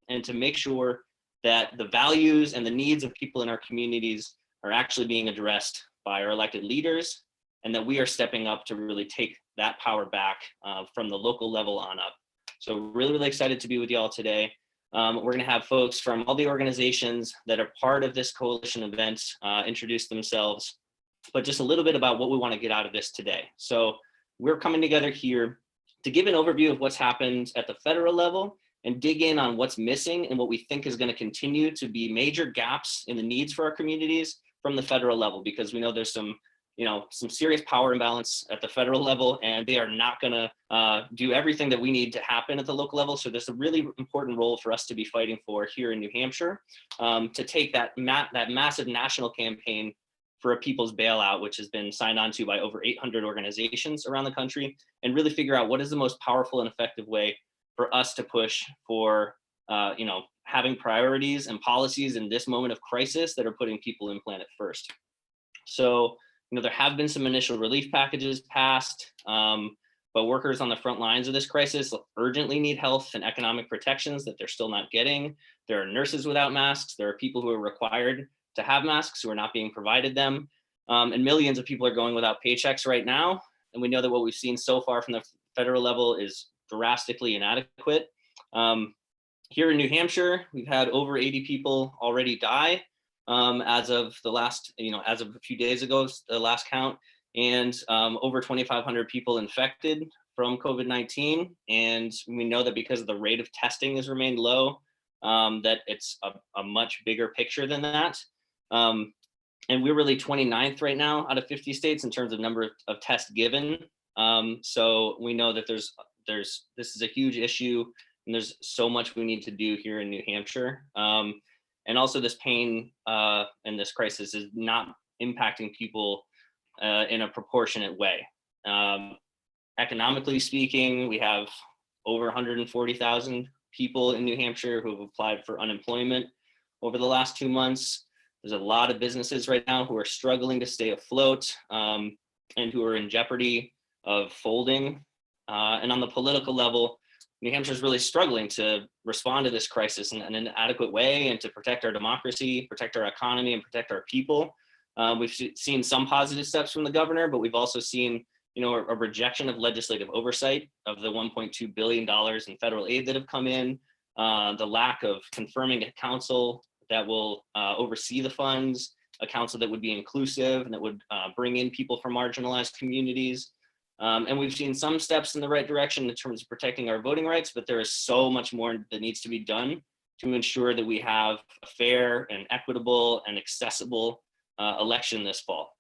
and to make sure that the values and the needs of people in our communities are actually being addressed by our elected leaders, and that we are stepping up to really take that power back from the local level on up. So really excited to be with y'all today. We're gonna have folks from all the organizations that are part of this coalition event introduce themselves, but just a little bit about what we wanna get out of this today. So we're coming together here to give an overview of what's happened at the federal level and dig in on what's missing and what we think is gonna continue to be major gaps in the needs for our communities from the federal level, because we know there's some serious power imbalance at the federal level, and they are not gonna do everything that we need to happen at the local level. So there's a really important role for us to be fighting for here in New Hampshire, to take that massive national campaign for a people's bailout, which has been signed on to by over 800 organizations around the country, and really figure out what is the most powerful and effective way for us to push for having priorities and policies in this moment of crisis that are putting people in planet first. So there have been some initial relief packages passed, but workers on the front lines of this crisis urgently need health and economic protections that they're still not getting. There are nurses without masks. There are people who are required to have masks who are not being provided them. And millions of people are going without paychecks right now. And we know that what we've seen so far from the federal level is drastically inadequate. Here in New Hampshire, we've had over 80 people already die. As of as of a few days ago, the last count, and over 2,500 people infected from COVID-19. And we know that because of the rate of testing has remained low, that it's a much bigger picture than that. And we're really 29th right now out of 50 states in terms of number of tests given. So we know that this is a huge issue, and there's so much we need to do here in New Hampshire. And also this pain and this crisis is not impacting people in a proportionate way. Economically speaking, we have over 140,000 people in New Hampshire who have applied for unemployment over the last 2 months. There's a lot of businesses right now who are struggling to stay afloat and who are in jeopardy of folding. And on the political level, New Hampshire is really struggling to respond to this crisis in an adequate way and to protect our democracy, protect our economy, and protect our people. We've seen some positive steps from the governor, but we've also seen a rejection of legislative oversight of the $1.2 billion in federal aid that have come in, the lack of confirming a council that will oversee the funds, a council that would be inclusive and that would bring in people from marginalized communities. And we've seen some steps in the right direction in terms of protecting our voting rights, but there is so much more that needs to be done to ensure that we have a fair and equitable and accessible election this fall.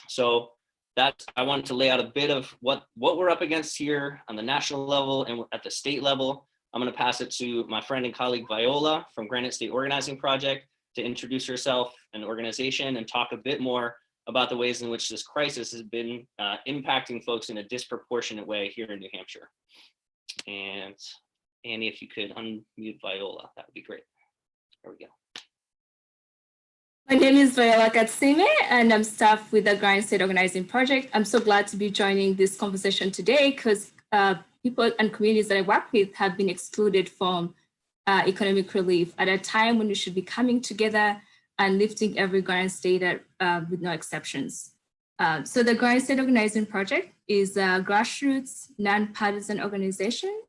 So I wanted to lay out a bit of what we're up against here on the national level and at the state level. I'm going to pass it to my friend and colleague Viola from Granite State Organizing Project to introduce herself and the organization and talk a bit more about the ways in which this crisis has been impacting folks in a disproportionate way here in New Hampshire. And Annie, if you could unmute Viola, that would be great. There we go. My name is Viola Katsime, and I'm staff with the Granite State Organizing Project. I'm so glad to be joining this conversation today because people and communities that I work with have been excluded from economic relief at a time when we should be coming together and lifting every Granite State with no exceptions. So the Granite State Organizing Project is a grassroots, nonpartisan organization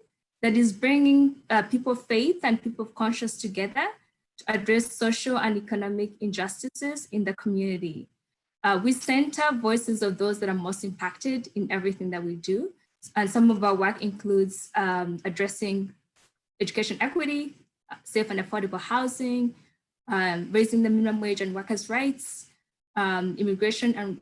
that is bringing people of faith and people of conscience together to address social and economic injustices in the community. We center voices of those that are most impacted in everything that we do. And some of our work includes addressing education equity, safe and affordable housing, raising the minimum wage and workers' rights, immigration and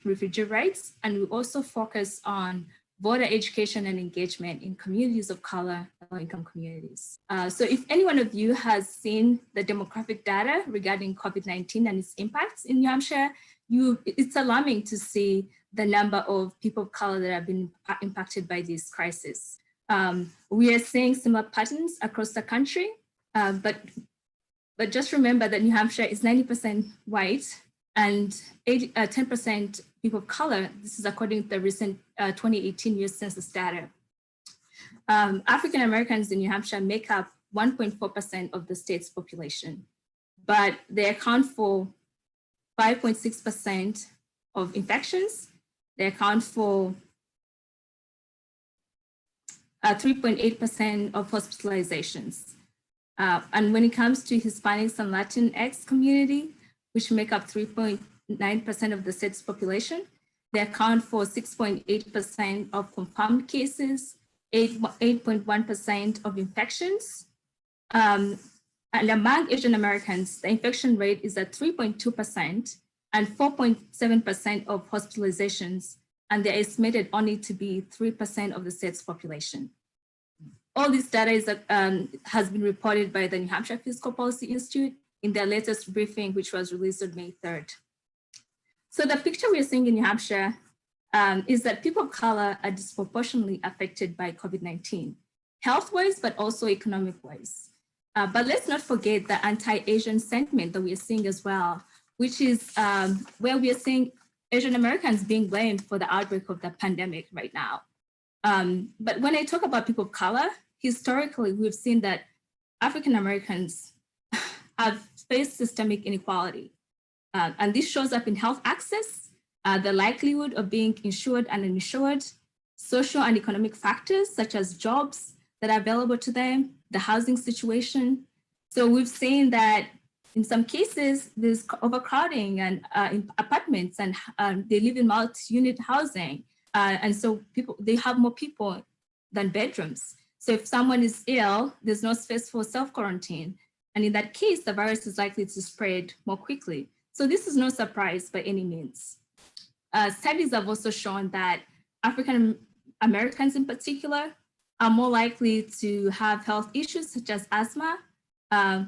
refugee rights. And we also focus on voter education and engagement in communities of color, low-income communities. So if any one of you has seen the demographic data regarding COVID-19 and its impacts in New Hampshire, it's alarming to see the number of people of color that have been impacted by this crisis. We are seeing similar patterns across the country, but just remember that New Hampshire is 90% white and 10% people of color. This is according to the recent 2018 US Census data. African Americans in New Hampshire make up 1.4% of the state's population, but they account for 5.6% of infections. They account for 3.8% of hospitalizations. And when it comes to Hispanics and Latinx community, which make up 3.9% of the state's population, they account for 6.8% of confirmed cases, 8.1% of infections. And among Asian Americans, the infection rate is at 3.2% and 4.7% of hospitalizations, and they're estimated only to be 3% of the state's population. All this data is, has been reported by the New Hampshire Fiscal Policy Institute in their latest briefing, which was released on May 3rd. So the picture we're seeing in New Hampshire is that people of color are disproportionately affected by COVID-19, health-wise, but also economic-wise. But let's not forget the anti-Asian sentiment that we are seeing as well, which is where we are seeing Asian Americans being blamed for the outbreak of the pandemic right now. But when I talk about people of color, historically, we've seen that African Americans have faced systemic inequality. And this shows up in health access, the likelihood of being insured and uninsured, social and economic factors such as jobs that are available to them, the housing situation. So we've seen that in some cases, there's overcrowding and in apartments, and they live in multi-unit housing. And so they have more people than bedrooms. So if someone is ill, there's no space for self-quarantine. And in that case, the virus is likely to spread more quickly. So this is no surprise by any means. Studies have also shown that African Americans in particular are more likely to have health issues such as asthma,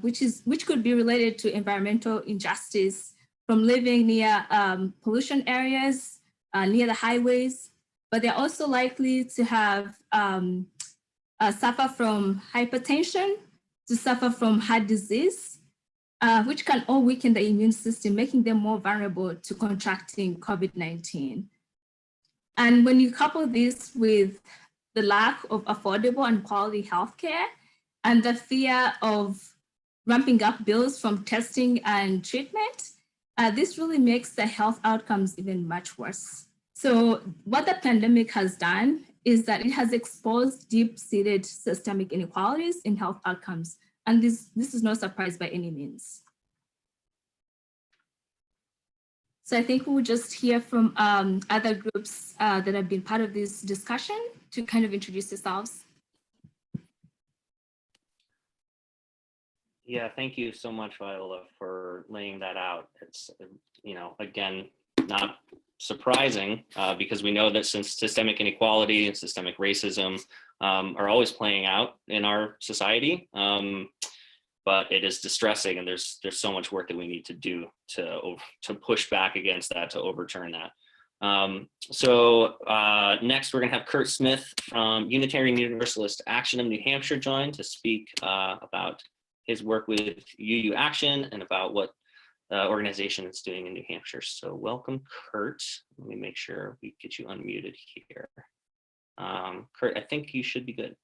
which could be related to environmental injustice from living near pollution areas, near the highways, but they're also likely to have suffer from hypertension, to suffer from heart disease, which can all weaken the immune system, making them more vulnerable to contracting COVID-19. And when you couple this with the lack of affordable and quality healthcare and the fear of ramping up bills from testing and treatment, this really makes the health outcomes even much worse. So what the pandemic has done is that it has exposed deep-seated systemic inequalities in health outcomes. And this is no surprise by any means. So I think we'll just hear from other groups that have been part of this discussion to kind of introduce yourselves. Yeah, thank you so much, Viola, for laying that out. It's, you know, again, not surprising because we know that since systemic inequality and systemic racism are always playing out in our society, but it is distressing, and there's so much work that we need to do to push back against that, to overturn that. So next, we're going to have Kurt Smith from Unitarian Universalist Action of New Hampshire join to speak about his work with UU Action and about what the organization is doing in New Hampshire. So welcome, Kurt. Let me make sure we get you unmuted here. Kurt, I think you should be good.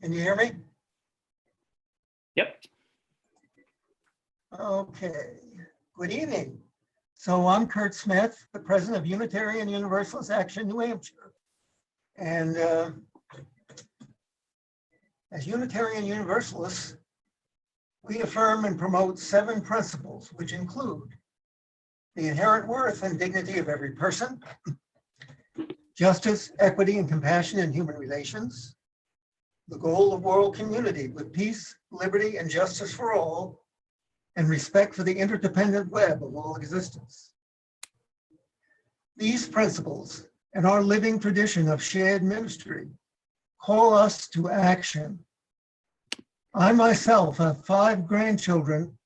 Can you hear me? Yep. Okay, good evening. So I'm Kurt Smith, the president of Unitarian Universalist Action, New Hampshire. And as Unitarian Universalists, we affirm and promote 7 principles, which include the inherent worth and dignity of every person, justice, equity, and compassion in human relations, the goal of world community with peace, liberty, and justice for all, and respect for the interdependent web of all existence. These principles and our living tradition of shared ministry call us to action. I myself have 5 grandchildren,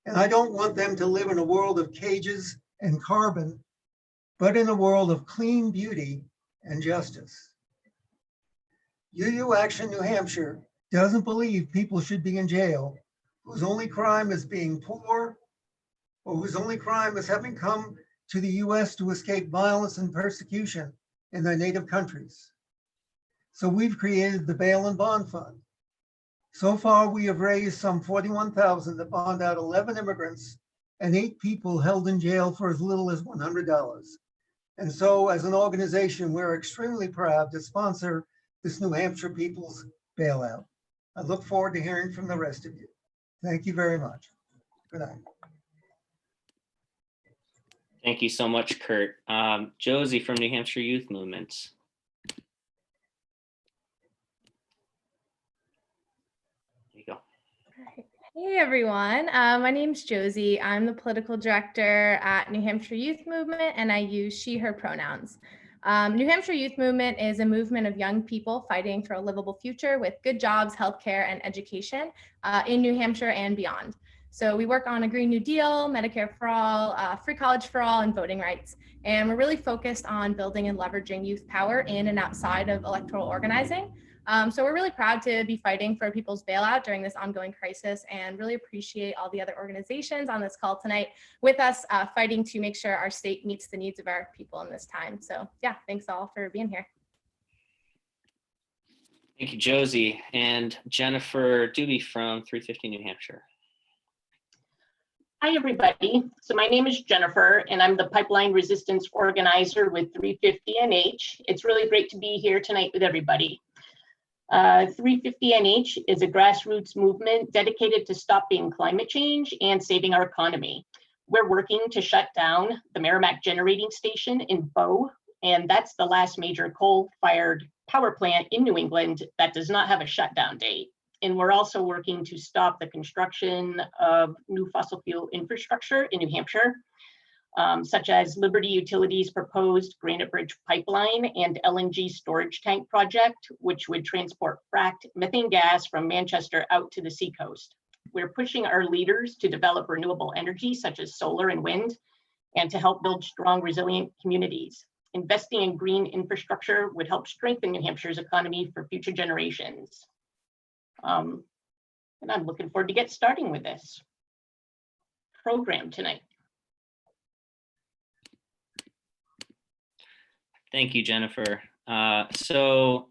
and I don't want them to live in a world of cages and carbon, but in a world of clean beauty and justice. UU Action New Hampshire doesn't believe people should be in jail whose only crime is being poor, or whose only crime is having come to the US to escape violence and persecution in their native countries. So we've created the Bail and Bond Fund. So far, we have raised some $41,000 to bond out 11 immigrants and 8 people held in jail for as little as $100. And so as an organization, we're extremely proud to sponsor this New Hampshire People's Bailout. I look forward to hearing from the rest of you. Thank you very much. Good night. Thank you so much, Kurt. Josie from New Hampshire Youth Movement. There you go. Hey everyone, my name's Josie. I'm the political director at New Hampshire Youth Movement, and I use she, her pronouns. New Hampshire Youth Movement is a movement of young people fighting for a livable future with good jobs, healthcare, and education in New Hampshire and beyond. So we work on a Green New Deal, Medicare for all, free college for all, and voting rights. And we're really focused on building and leveraging youth power in and outside of electoral organizing. So we're really proud to be fighting for people's bailout during this ongoing crisis, and really appreciate all the other organizations on this call tonight with us fighting to make sure our state meets the needs of our people in this time. So yeah, thanks all for being here. Thank you, Josie. And Jennifer Doobie from 350 New Hampshire. Hi, everybody. So my name is Jennifer, and I'm the pipeline resistance organizer with 350 NH. It's really great to be here tonight with everybody. 350 NH is a grassroots movement dedicated to stopping climate change and saving our economy. We're working to shut down the Merrimack Generating Station in Bow, and that's the last major coal-fired power plant in New England that does not have a shutdown date. And we're also working to stop the construction of new fossil fuel infrastructure in New Hampshire, such as Liberty Utilities' proposed Granite Bridge Pipeline and LNG storage tank project, which would transport fracked methane gas from Manchester out to the seacoast. We're pushing our leaders to develop renewable energy, such as solar and wind, and to help build strong, resilient communities. Investing in green infrastructure would help strengthen New Hampshire's economy for future generations. And I'm looking forward to get starting with this program tonight. Thank you, Jennifer. So,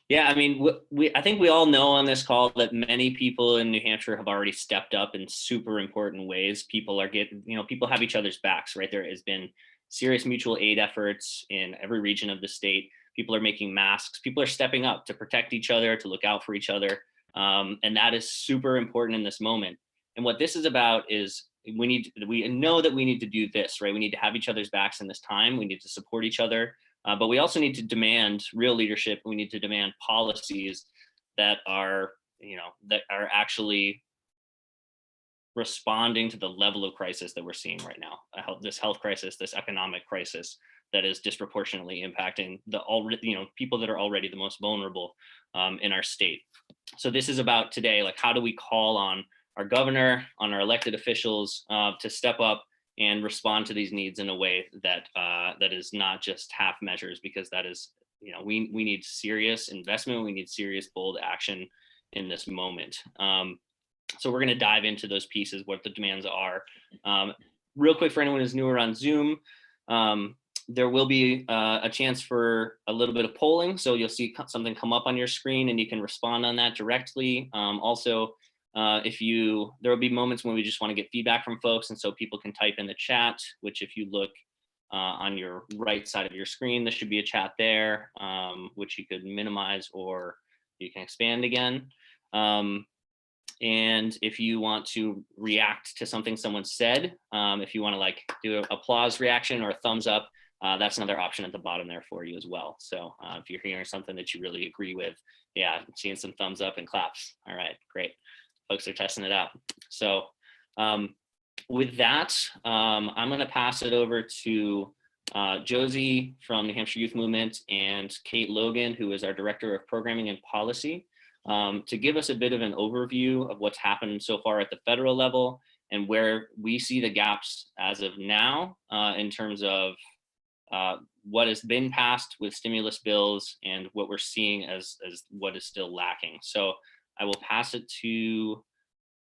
yeah, I mean, I think we all know on this call that many people in New Hampshire have already stepped up in super important ways. People are people have each other's backs, right? There has been serious mutual aid efforts in every region of the state. People are making masks. People are stepping up to protect each other, to look out for each other. And that is super important in this moment. And what this is about is we know that we need to do this, right? We need to have each other's backs in this time. We need to support each other. But we also need to demand real leadership. We need to demand policies that are, that are actually responding to the level of crisis that we're seeing right now. This health crisis, this economic crisis that is disproportionately impacting people that are already the most vulnerable in our state. So this is about today, like, how do we call on our governor, on our elected officials to step up and respond to these needs in a way that that is not just half measures, because that is, we need serious investment. We need serious, bold action in this moment. So we're going to dive into those pieces, what the demands are. Real quick, for anyone who's newer on Zoom, there will be a chance for a little bit of polling. So you'll see something come up on your screen and you can respond on that directly. Also, there will be moments when we just want to get feedback from folks. And so people can type in the chat, which if you look on your right side of your screen, there should be a chat there, which you could minimize or you can expand again. And if you want to react to something someone said, if you want to do an applause reaction or a thumbs up, that's another option at the bottom there for you as well. So if you're hearing something that you really agree with, yeah, I'm seeing some thumbs up and claps. All right, great. Folks are testing it out. So with that, I'm going to pass it over to Josie from New Hampshire Youth Movement and Kate Logan, who is our Director of Programming and Policy, to give us a bit of an overview of what's happened so far at the federal level and where we see the gaps as of now in terms of what has been passed with stimulus bills and what we're seeing as what is still lacking. So I will pass it to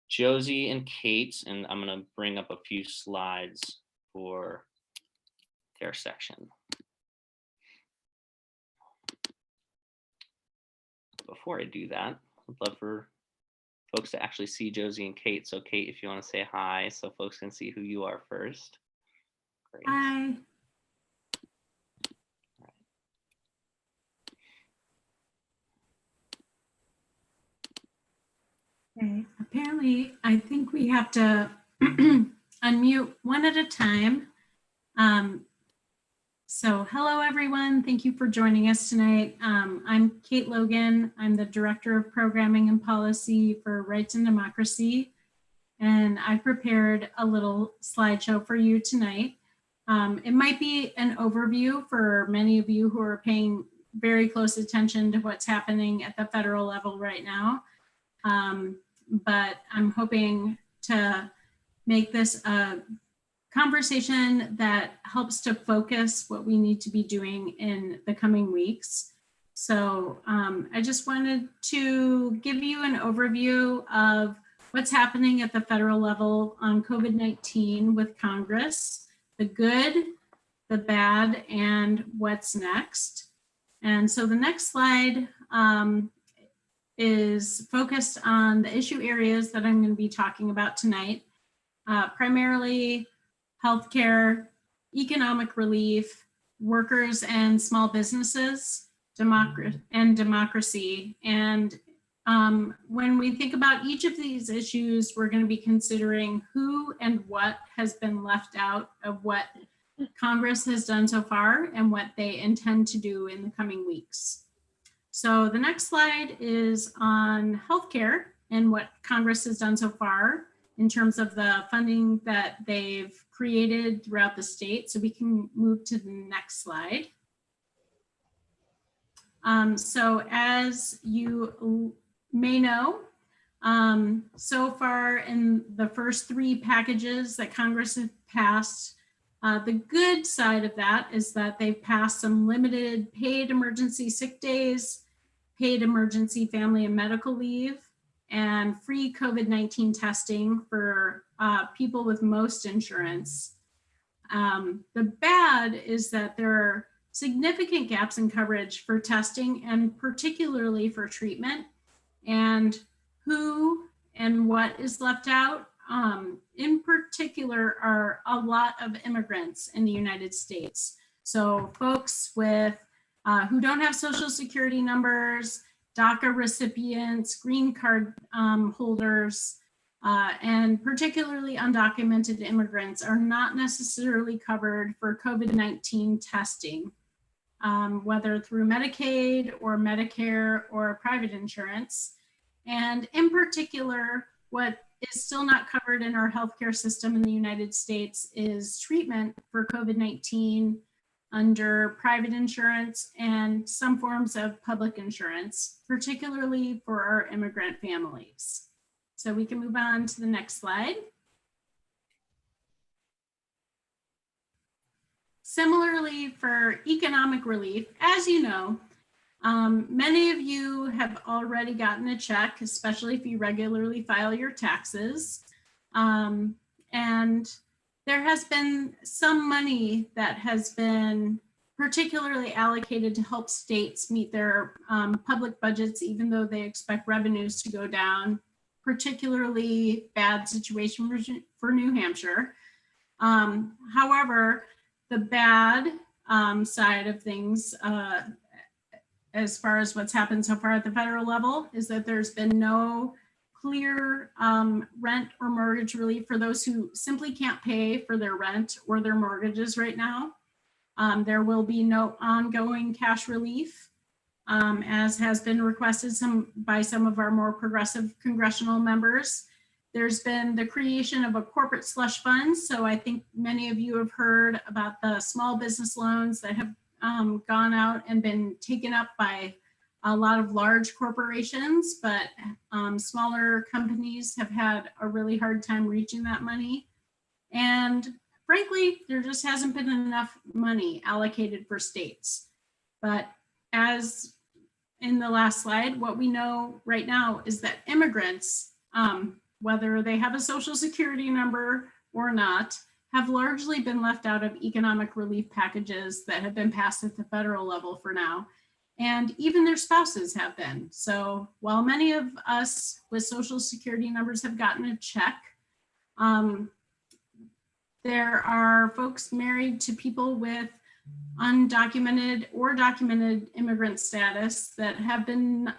Josie and Kate, and I'm going to bring up a few slides for their section. before I do that, I'd love for folks to actually see Josie and Kate. So Kate, if you want to say hi so folks can see who you are first. Great. Hi. Okay, apparently I think we have to unmute one at a time. So hello everyone, thank you for joining us tonight. I'm Kate Logan. I'm the Director of Programming and Policy for Rights and Democracy. And I prepared a little slideshow for you tonight. It might be an overview for many of you who are paying very close attention to what's happening at the federal level right now. But I'm hoping to make this a conversation that helps to focus what we need to be doing in the coming weeks. So I just wanted to give you an overview of what's happening at the federal level on COVID-19 with Congress, the good, the bad, and what's next. And so the next slide is focused on the issue areas that I'm going to be talking about tonight, primarily healthcare, economic relief, workers and small businesses, democracy. And when we think about each of these issues, we're going to be considering who and what has been left out of what Congress has done so far and what they intend to do in the coming weeks. So the next slide is on healthcare and what Congress has done so far in terms of the funding that they've created throughout the state. So we can move to the next slide. So as you may know, so far in the first three packages that Congress has passed, the good side of that is that they've passed some limited paid emergency sick days, paid emergency family and medical leave, and free COVID-19 testing for people with most insurance. The bad is that there are significant gaps in coverage for testing and particularly for treatment, and who and what is left out. In particular are a lot of immigrants in the United States. So folks with who don't have social security numbers, DACA recipients, green card holders, and particularly undocumented immigrants are not necessarily covered for COVID-19 testing, whether through Medicaid or Medicare or private insurance. And in particular, what is still not covered in our healthcare system in the United States is treatment for COVID-19 under private insurance and some forms of public insurance, particularly for our immigrant families. So we can move on to the next slide. Similarly, for economic relief, as you know, many of you have already gotten a check, especially if you regularly file your taxes. And there has been some money that has been particularly allocated to help states meet their public budgets, even though they expect revenues to go down, particularly bad situation for New Hampshire. However, the bad side of things, as far as what's happened so far at the federal level, is that there's been no clear rent or mortgage relief for those who simply can't pay for their rent or their mortgages right now. There will be no ongoing cash relief, as has been requested by some of our more progressive congressional members. There's been the creation of a corporate slush fund. So I think many of you have heard about the small business loans that have gone out and been taken up by a lot of large corporations, but smaller companies have had a really hard time reaching that money. And frankly, there just hasn't been enough money allocated for states. But as in the last slide, what we know right now is that immigrants, whether they have a social security number or not, have largely been left out of economic relief packages that have been passed at the federal level for now. and even their spouses have been. So while many of us with Social Security numbers have gotten a check, there are folks married to people with undocumented or documented immigrant status that have been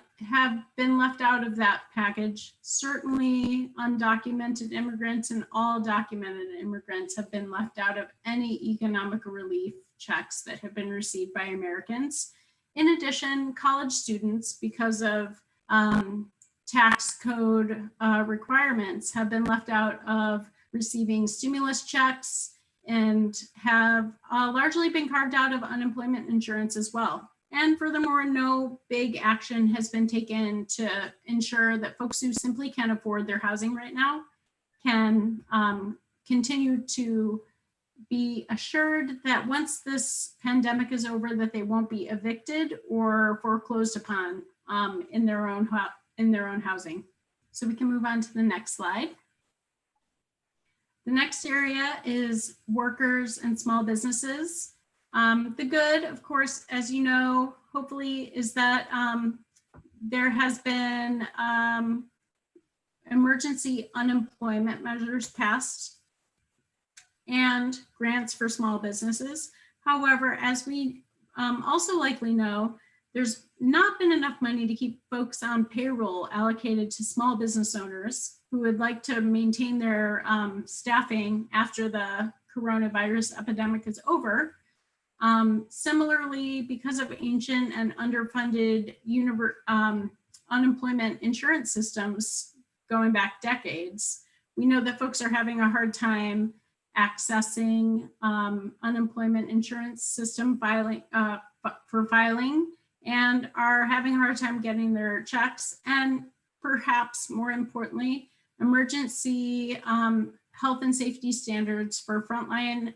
left out of that package. Certainly undocumented immigrants and all documented immigrants have been left out of any economic relief checks that have been received by Americans. In addition, college students, because of tax code requirements, have been left out of receiving stimulus checks and have largely been carved out of unemployment insurance as well. And furthermore, no big action has been taken to ensure that folks who simply can't afford their housing right now can continue to be assured that once this pandemic is over, that they won't be evicted or foreclosed upon in their own housing. So we can move on to the next slide. The next area is workers and small businesses. The good, of course, as you know, hopefully, is that there has been emergency unemployment measures passed and grants for small businesses. However, as we also likely know, there's not been enough money to keep folks on payroll allocated to small business owners who would like to maintain their staffing after the coronavirus epidemic is over. Similarly, because of ancient and underfunded unemployment insurance systems going back decades, we know that folks are having a hard time accessing unemployment insurance system filing and are having a hard time getting their checks. And perhaps more importantly, emergency health and safety standards for frontline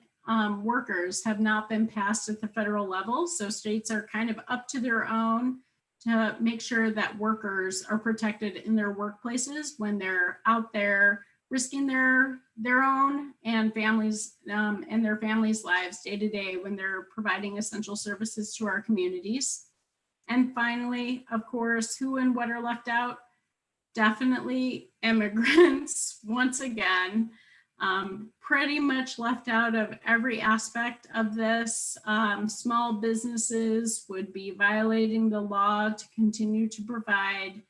workers have not been passed at the federal level. So states are kind of up to their own to make sure that workers are protected in their workplaces when they're out there risking their own and families and their families' lives day to day when they're providing essential services to our communities. And finally, of course, who and what are left out? Definitely immigrants, once again, pretty much left out of every aspect of this. Small businesses would be violating the law to continue to provide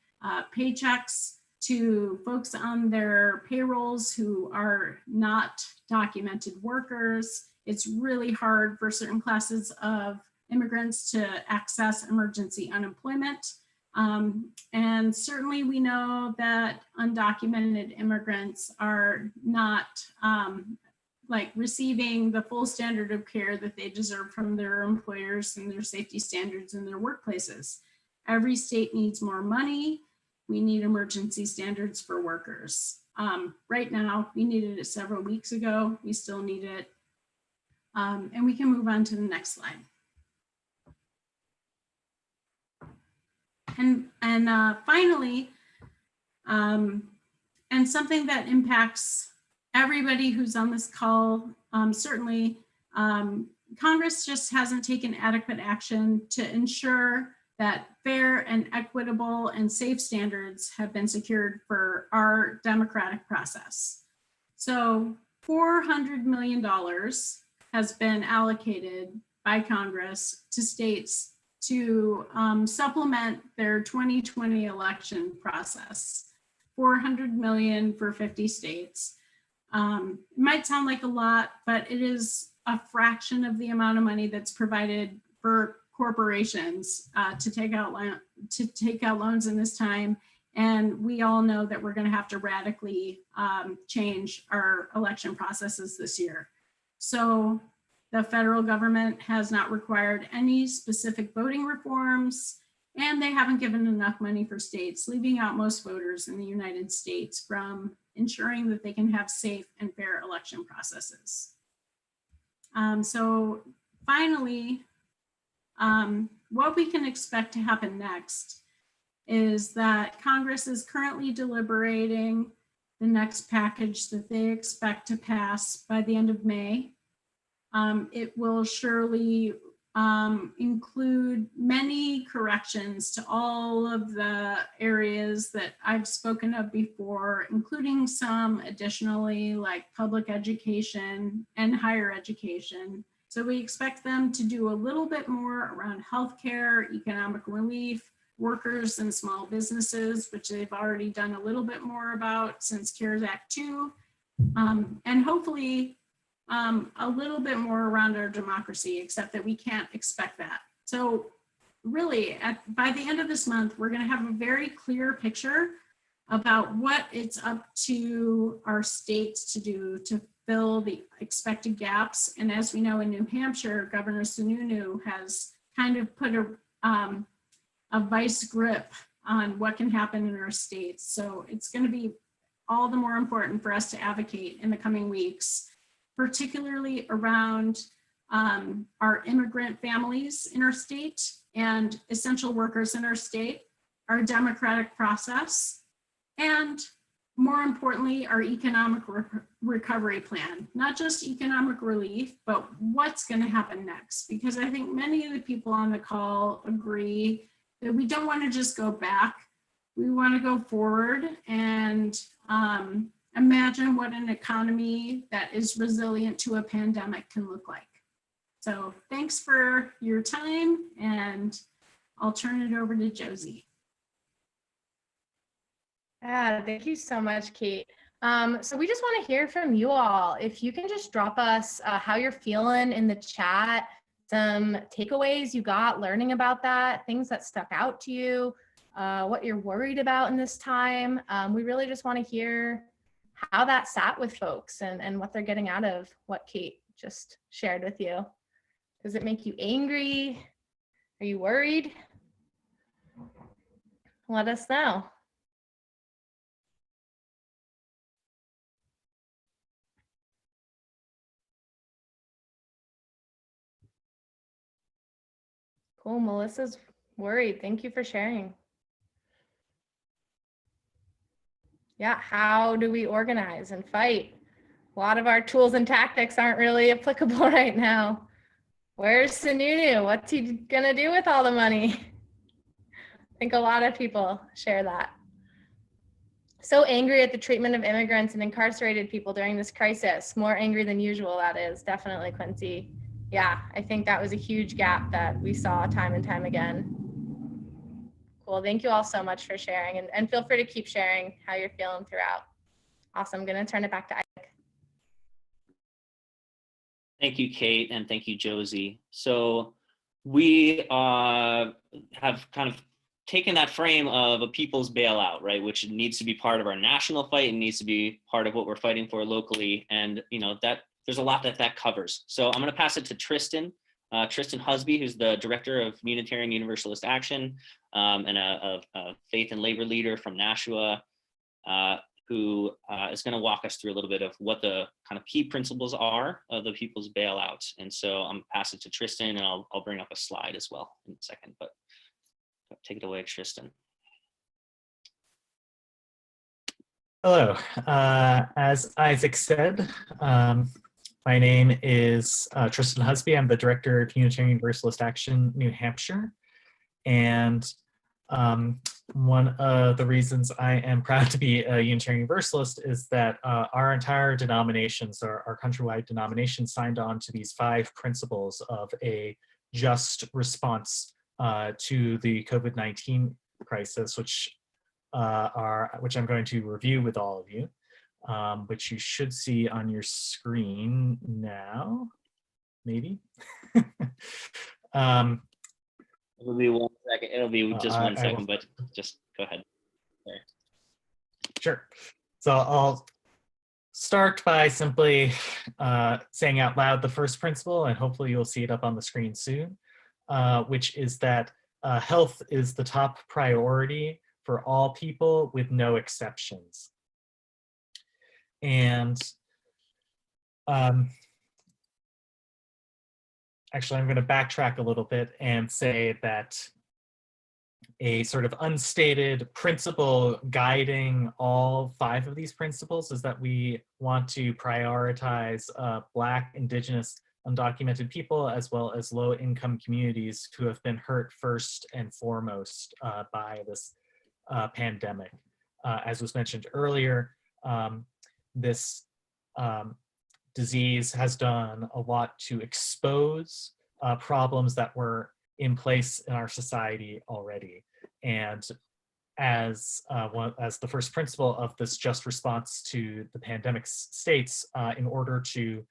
paychecks to folks on their payrolls who are not documented workers. It's really hard for certain classes of immigrants to access emergency unemployment. And certainly we know that undocumented immigrants are not like receiving the full standard of care that they deserve from their employers and their safety standards in their workplaces. Every state needs more money. We need emergency standards for workers. Right now, we needed it several weeks ago. We still need it. And we can move on to the next slide. And finally, and something that impacts everybody who's on this call, certainly Congress just hasn't taken adequate action to ensure that fair and equitable and safe standards have been secured for our democratic process. So $400 million has been allocated by Congress to states to supplement their 2020 election process. 400 million for 50 states. It might sound like a lot, but it is a fraction of the amount of money that's provided for corporations to take out loans in this time. And we all know that we're going to have to radically change our election processes this year. So the federal government has not required any specific voting reforms, and they haven't given enough money for states, leaving out most voters in the United States from ensuring that they can have safe and fair election processes. So finally, what we can expect to happen next is that Congress is currently deliberating the next package that they expect to pass by the end of May. It will surely include many corrections to all of the areas that I've spoken of before, including some additionally like public education and higher education. So we expect them to do a little bit more around healthcare, economic relief, workers and small businesses, which they've already done a little bit more about since CARES Act 2, and hopefully a little bit more around our democracy, except that we can't expect that. So really, by the end of this month, we're going to have a very clear picture about what it's up to our states to do to fill the expected gaps. And as we know in New Hampshire, Governor Sununu has kind of put a vice grip on what can happen in our states. So it's going to be all the more important for us to advocate in the coming weeks, particularly around our immigrant families in our state and essential workers in our state, our democratic process, and more importantly, our economic recovery plan, not just economic relief, but what's going to happen next. Because I think many of the people on the call agree that we don't want to just go back. We want to go forward and imagine what an economy that is resilient to a pandemic can look like. So thanks for your time, and I'll turn it over to Josie. Yeah, thank you so much, Kate. So we just want to hear from you all. If you can just drop us how you're feeling in the chat, some takeaways you got learning about that, things that stuck out to you, what you're worried about in this time. We really just want to hear how that sat with folks and what they're getting out of what Kate just shared with you. Does it make you angry? Are you worried? Let us know. Cool, Melissa's worried. Thank you for sharing. Yeah, how do we organize and fight? A lot of our tools and tactics aren't really applicable right now. Where's Sununu? What's he gonna do with all the money? I think a lot of people share that. So angry at the treatment of immigrants and incarcerated people during this crisis. More angry than usual, that is, definitely, Quincy. Yeah, I think that was a huge gap that we saw time and time again. Cool, thank you all so much for sharing, and feel free to keep sharing how you're feeling throughout. Awesome, I'm gonna turn it back to Isaac. Thank you, Kate, and thank you, Josie. So we have kind of taken that frame of a people's bailout, right, which needs to be part of our national fight and needs to be part of what we're fighting for locally. And that there's a lot that covers. So I'm going to pass it to Tristan Husby, who's the director of Unitarian Universalist Action and a faith and labor leader from Nashua, who is going to walk us through a little bit of what the kind of key principles are of the people's bailout. And so I'm going to pass it to Tristan, and I'll bring up a slide as well in a second, but take it away, Tristan. Hello. As Isaac said, my name is Tristan Husby. I'm the director of Unitarian Universalist Action, New Hampshire. And one of the reasons I am proud to be a Unitarian Universalist is that our entire denominations, our countrywide denomination, signed on to these 5 principles of a just response to the COVID-19 crisis, which I'm going to review with all of you, which you should see on your screen now, maybe. It'll be 1 second. It'll be just 1 second, but just go ahead. There. Sure. So I'll start by simply saying out loud the first principle, and hopefully you'll see it up on the screen soon, which is that health is the top priority for all people with no exceptions. And actually, I'm going to backtrack a little bit and say that a sort of unstated principle guiding all 5 of these principles is that we want to prioritize Black, Indigenous, undocumented people, as well as low-income communities who have been hurt first and foremost by this pandemic. As was mentioned earlier, this disease has done a lot to expose problems that were in place in our society already. And as the first principle of this just response to the pandemic states, in order to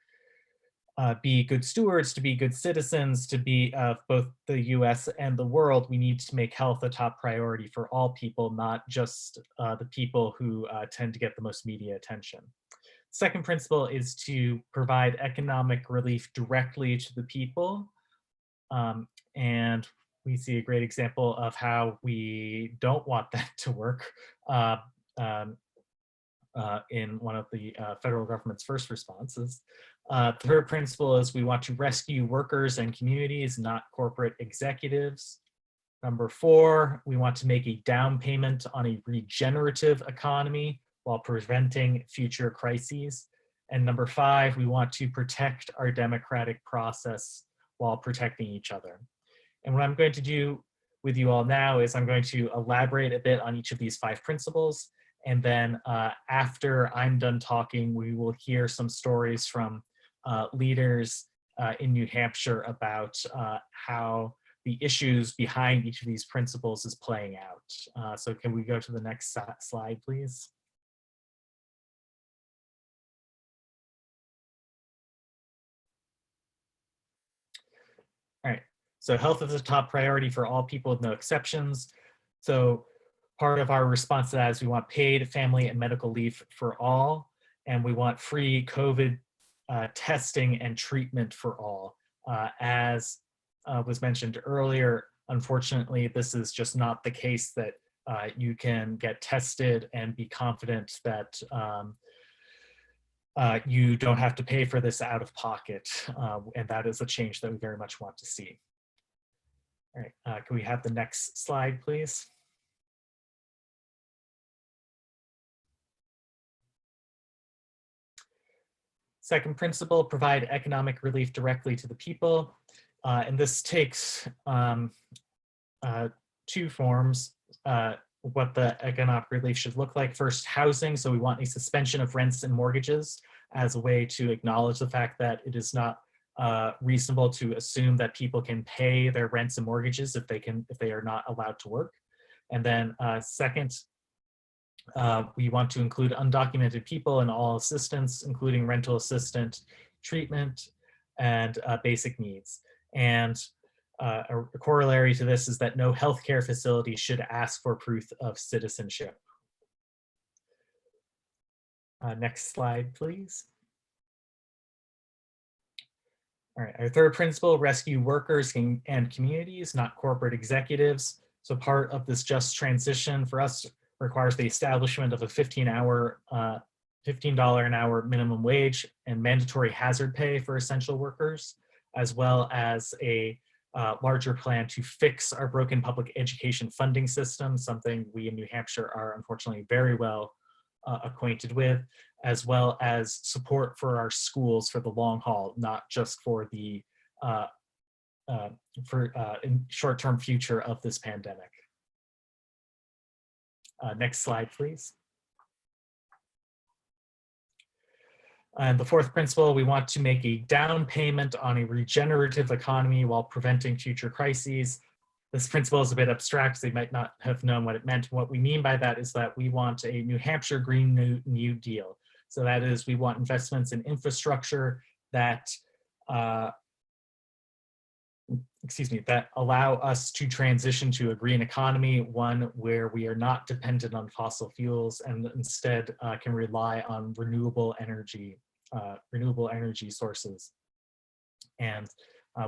be good stewards, to be good citizens, to be of both the US and the world, we need to make health a top priority for all people, not just the people who tend to get the most media attention. Second principle is to provide economic relief directly to the people. And we see a great example of how we don't want that to work in one of the federal government's first responses. Third principle is we want to rescue workers and communities, not corporate executives. Number 4, we want to make a down payment on a regenerative economy while preventing future crises. And number 5, we want to protect our democratic process while protecting each other. And what I'm going to do with you all now is I'm going to elaborate a bit on each of these 5 principles. And then after I'm done talking, we will hear some stories from leaders in New Hampshire about how the issues behind each of these principles is playing out. So can we go to the next slide, please? All right, so health is a top priority for all people with no exceptions. So part of our response to that is we want paid family and medical leave for all, and we want free COVID testing and treatment for all. As was mentioned earlier, unfortunately, this is just not the case that you can get tested and be confident that you don't have to pay for this out of pocket. And that is a change that we very much want to see. All right, can we have the next slide, please? Second principle, provide economic relief directly to the people. And this takes 2 forms, what the economic relief should look like. First, housing. So we want a suspension of rents and mortgages as a way to acknowledge the fact that it is not reasonable to assume that people can pay their rents and mortgages if they are not allowed to work. And then second, we want to include undocumented people in all assistance, including rental assistance, treatment, and basic needs. And a corollary to this is that no healthcare facility should ask for proof of citizenship. Next slide, please. All right, our third principle, rescue workers and communities, not corporate executives. So part of this just transition for us requires the establishment of a $15 an hour minimum wage and mandatory hazard pay for essential workers, as well as a larger plan to fix our broken public education funding system, something we in New Hampshire are unfortunately very well acquainted with, as well as support for our schools for the long haul, not just for the short-term future of this pandemic. Next slide, please. And the fourth principle, we want to make a down payment on a regenerative economy while preventing future crises. This principle is a bit abstract, so you might not have known what it meant. What we mean by that is that we want a New Hampshire Green New Deal. So that is, we want investments in infrastructure that that allow us to transition to a green economy, one where we are not dependent on fossil fuels and instead can rely on renewable energy sources. And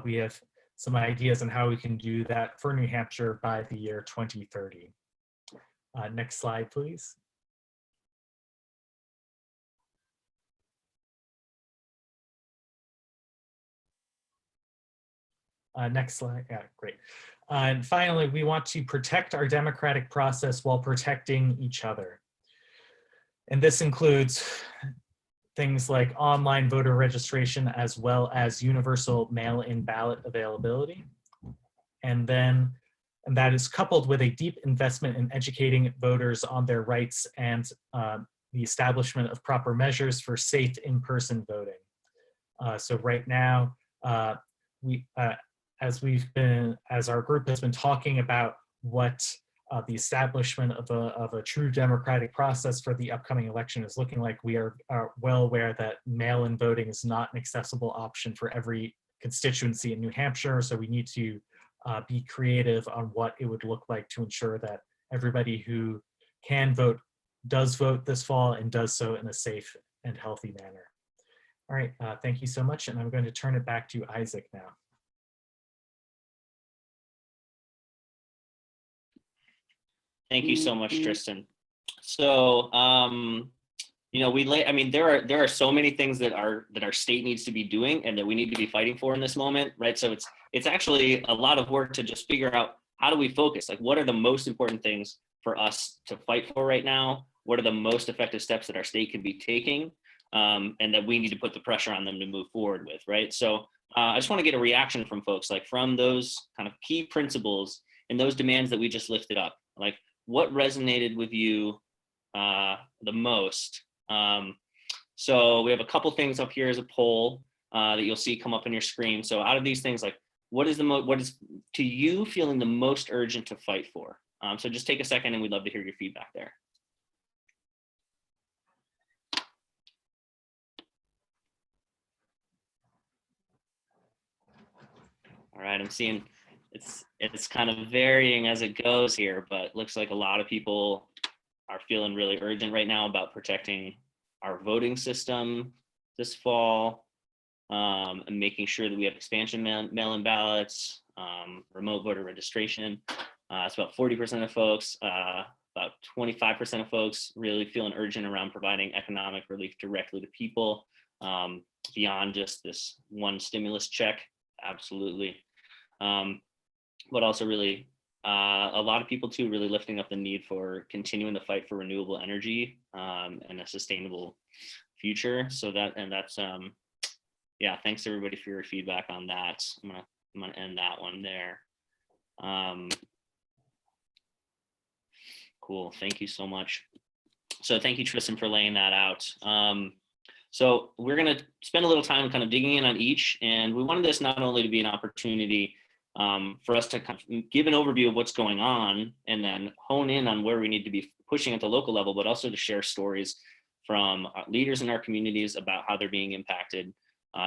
we have some ideas on how we can do that for New Hampshire by the year 2030. Next slide, please. Next slide, yeah, great. And finally, we want to protect our democratic process while protecting each other. And this includes things like online voter registration as well as universal mail-in ballot availability. And that is coupled with a deep investment in educating voters on their rights and the establishment of proper measures for safe in-person voting. So right now, as our group has been talking about what the establishment of a true democratic process for the upcoming election is looking like, we are well aware that mail-in voting is not an accessible option for every constituency in New Hampshire. So we need to be creative on what it would look like to ensure that everybody who can vote does vote this fall and does so in a safe and healthy manner. All right, thank you so much. And I'm going to turn it back to Isaac now. Thank you so much, Tristan. So, you know, there are so many things that our state needs to be doing and that we need to be fighting for in this moment, right? So it's actually a lot of work to just figure out, how do we focus? Like, what are the most important things for us to fight for right now? What are the most effective steps that our state can be taking, and that we need to put the pressure on them to move forward with, right? So I just want to get a reaction from folks, like from those kind of key principles and those demands that we just lifted up. Like, what resonated with you the most? So we have a couple things up here as a poll that you'll see come up on your screen. So out of these things, like, what is to you feeling the most urgent to fight for? So just take a second and we'd love to hear your feedback there. All right, I'm seeing it's kind of varying as it goes here, but looks like a lot of people are feeling really urgent right now about protecting our voting system this fall, and making sure that we have expansion mail-in ballots, remote voter registration. It's about 40% of folks, about 25% of folks really feeling urgent around providing economic relief directly to people, beyond just this one stimulus check. Absolutely. But also really a lot of people too really lifting up the need for continuing the fight for renewable energy and a sustainable future. So that's yeah, thanks everybody for your feedback on that. I'm gonna end that one there. Cool, thank you so much. So thank you, Tristan, for laying that out. So we're gonna spend a little time kind of digging in on each, and we wanted this not only to be an opportunity for us to kind of give an overview of what's going on and then hone in on where we need to be pushing at the local level, but also to share stories from leaders in our communities about how they're being impacted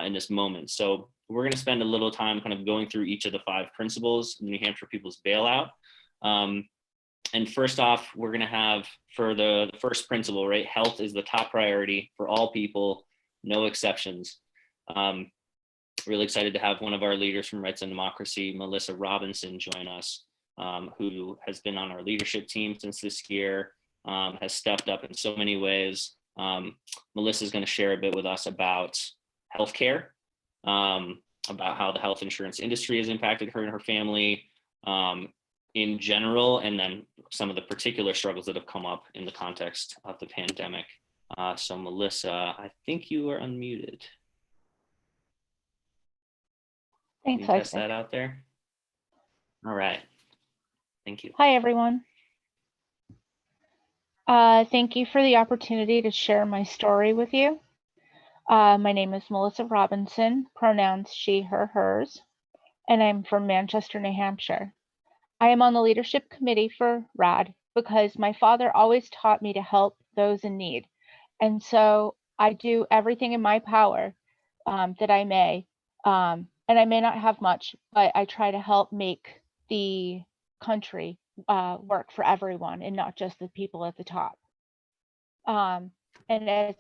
in this moment. So we're going to spend a little time kind of going through each of the 5 principles in the New Hampshire People's Bailout. And first off, we're going to have, for the first principle, right? Health is the top priority for all people, no exceptions. Really excited to have one of our leaders from Rights and Democracy, Melissa Robinson, join us, who has been on our leadership team since this year, has stepped up in so many ways. Melissa is going to share a bit with us about healthcare, about how the health insurance industry has impacted her and her family in general, and then some of the particular struggles that have come up in the context of the pandemic. So Melissa, I think you are unmuted. Thanks, Can you test Isaac. that out there? All right. Thank you. Hi, everyone. Thank you for the opportunity to share my story with you. My name is Melissa Robinson, pronouns she, her, hers, and I'm from Manchester, New Hampshire. I am on the leadership committee for RAD because my father always taught me to help those in need. And so I do everything in my power that I may. And I may not have much, but I try to help make the country work for everyone and not just the people at the top. And as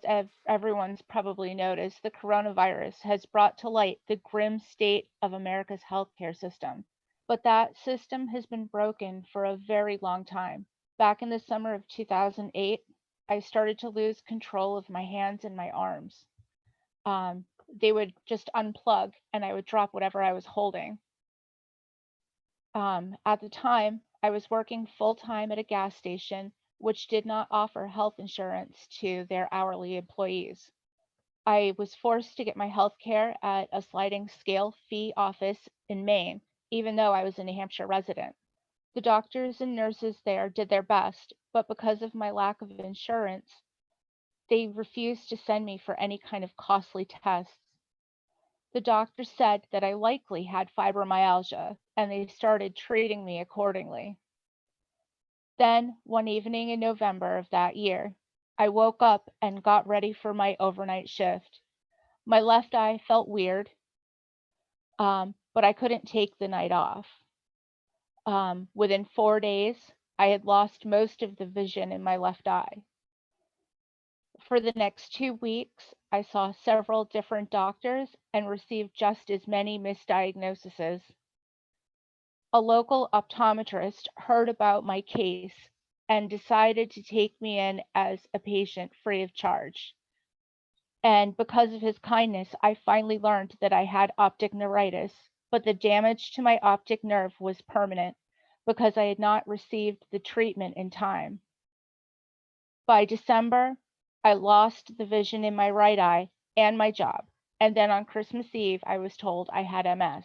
everyone's probably noticed, the coronavirus has brought to light the grim state of America's healthcare system. But that system has been broken for a very long time. Back in the summer of 2008, I started to lose control of my hands and my arms. They would just unplug and I would drop whatever I was holding. At the time, I was working full-time at a gas station, which did not offer health insurance to their hourly employees. I was forced to get my health care at a sliding scale fee office in Maine, even though I was a New Hampshire resident. The doctors and nurses there did their best, but because of my lack of insurance, they refused to send me for any kind of costly tests. The doctor said that I likely had fibromyalgia, and they started treating me accordingly. Then, one evening in November of that year, I woke up and got ready for my overnight shift. My left eye felt weird, but I couldn't take the night off. Within 4 days, I had lost most of the vision in my left eye. For the next 2 weeks, I saw several different doctors and received just as many misdiagnoses. A local optometrist heard about my case and decided to take me in as a patient free of charge. And because of his kindness, I finally learned that I had optic neuritis, but the damage to my optic nerve was permanent because I had not received the treatment in time. By December, I lost the vision in my right eye and my job, and then on Christmas Eve, I was told I had MS.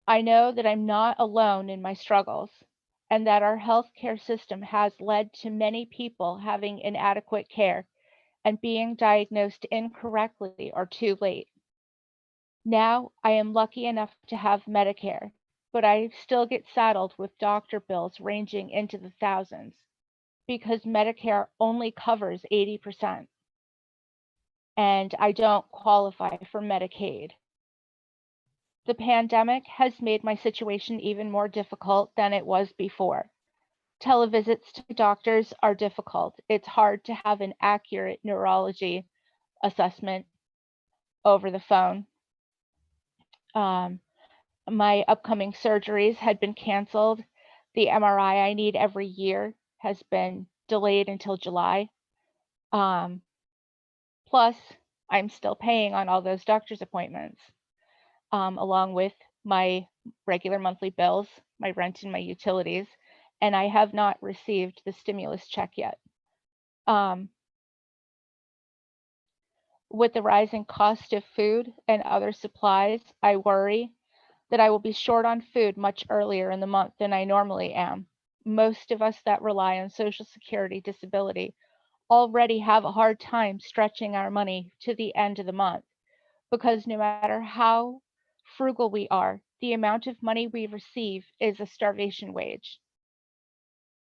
I know that I'm not alone in my struggles, and that our healthcare system has led to many people having inadequate care and being diagnosed incorrectly or too late. Now, I am lucky enough to have Medicare, but I still get saddled with doctor bills ranging into the thousands because Medicare only covers 80%, and I don't qualify for Medicaid. The pandemic has made my situation even more difficult than it was before. Televisits to doctors are difficult. It's hard to have an accurate neurology assessment over the phone. My upcoming surgeries had been canceled. The MRI I need every year has been delayed until July. Plus, I'm still paying on all those doctor's appointments, along with my regular monthly bills, my rent and my utilities, and I have not received the stimulus check yet. With the rising cost of food and other supplies, I worry that I will be short on food much earlier in the month than I normally am. Most of us that rely on Social Security disability already have a hard time stretching our money to the end of the month because no matter how frugal we are, the amount of money we receive is a starvation wage.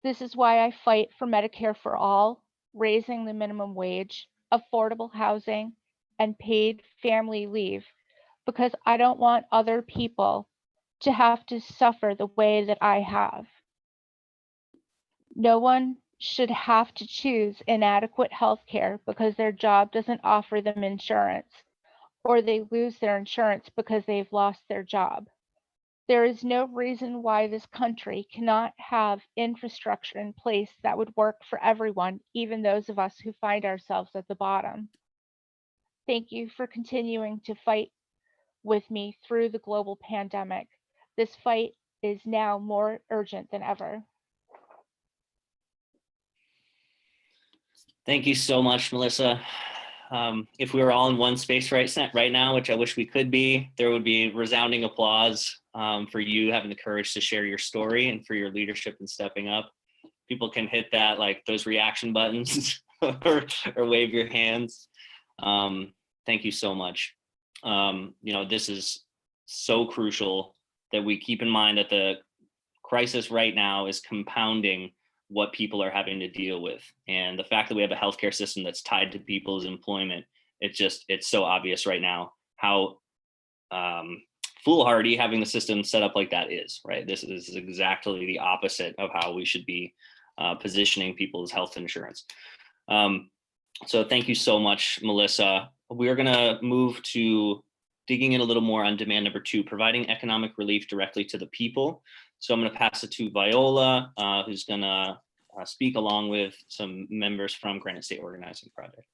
This is why I fight for Medicare for all, raising the minimum wage, affordable housing, and paid family leave, because I don't want other people to have to suffer the way that I have. No one should have to choose inadequate health care because their job doesn't offer them insurance, or they lose their insurance because they've lost their job. There is no reason why this country cannot have infrastructure in place that would work for everyone, even those of us who find ourselves at the bottom. Thank you for continuing to fight with me through the global pandemic. This fight is now more urgent than ever. Thank you so much, Melissa. If we were all in one space right now, which I wish we could be, there would be resounding applause for you having the courage to share your story and for your leadership and stepping up. People can hit that, like those reaction buttons or wave your hands. Thank you so much. This is so crucial that we keep in mind that the crisis right now is compounding what people are having to deal with. And the fact that we have a healthcare system that's tied to people's employment, it's so obvious right now how foolhardy having the system set up like that is, right? This is exactly the opposite of how we should be positioning people's health insurance. So thank you so much, Melissa. We're gonna move to digging in a little more on demand number 2, providing economic relief directly to the people. So I'm going to pass it to Viola, who's going to speak along with some members from Granite State Organizing Project.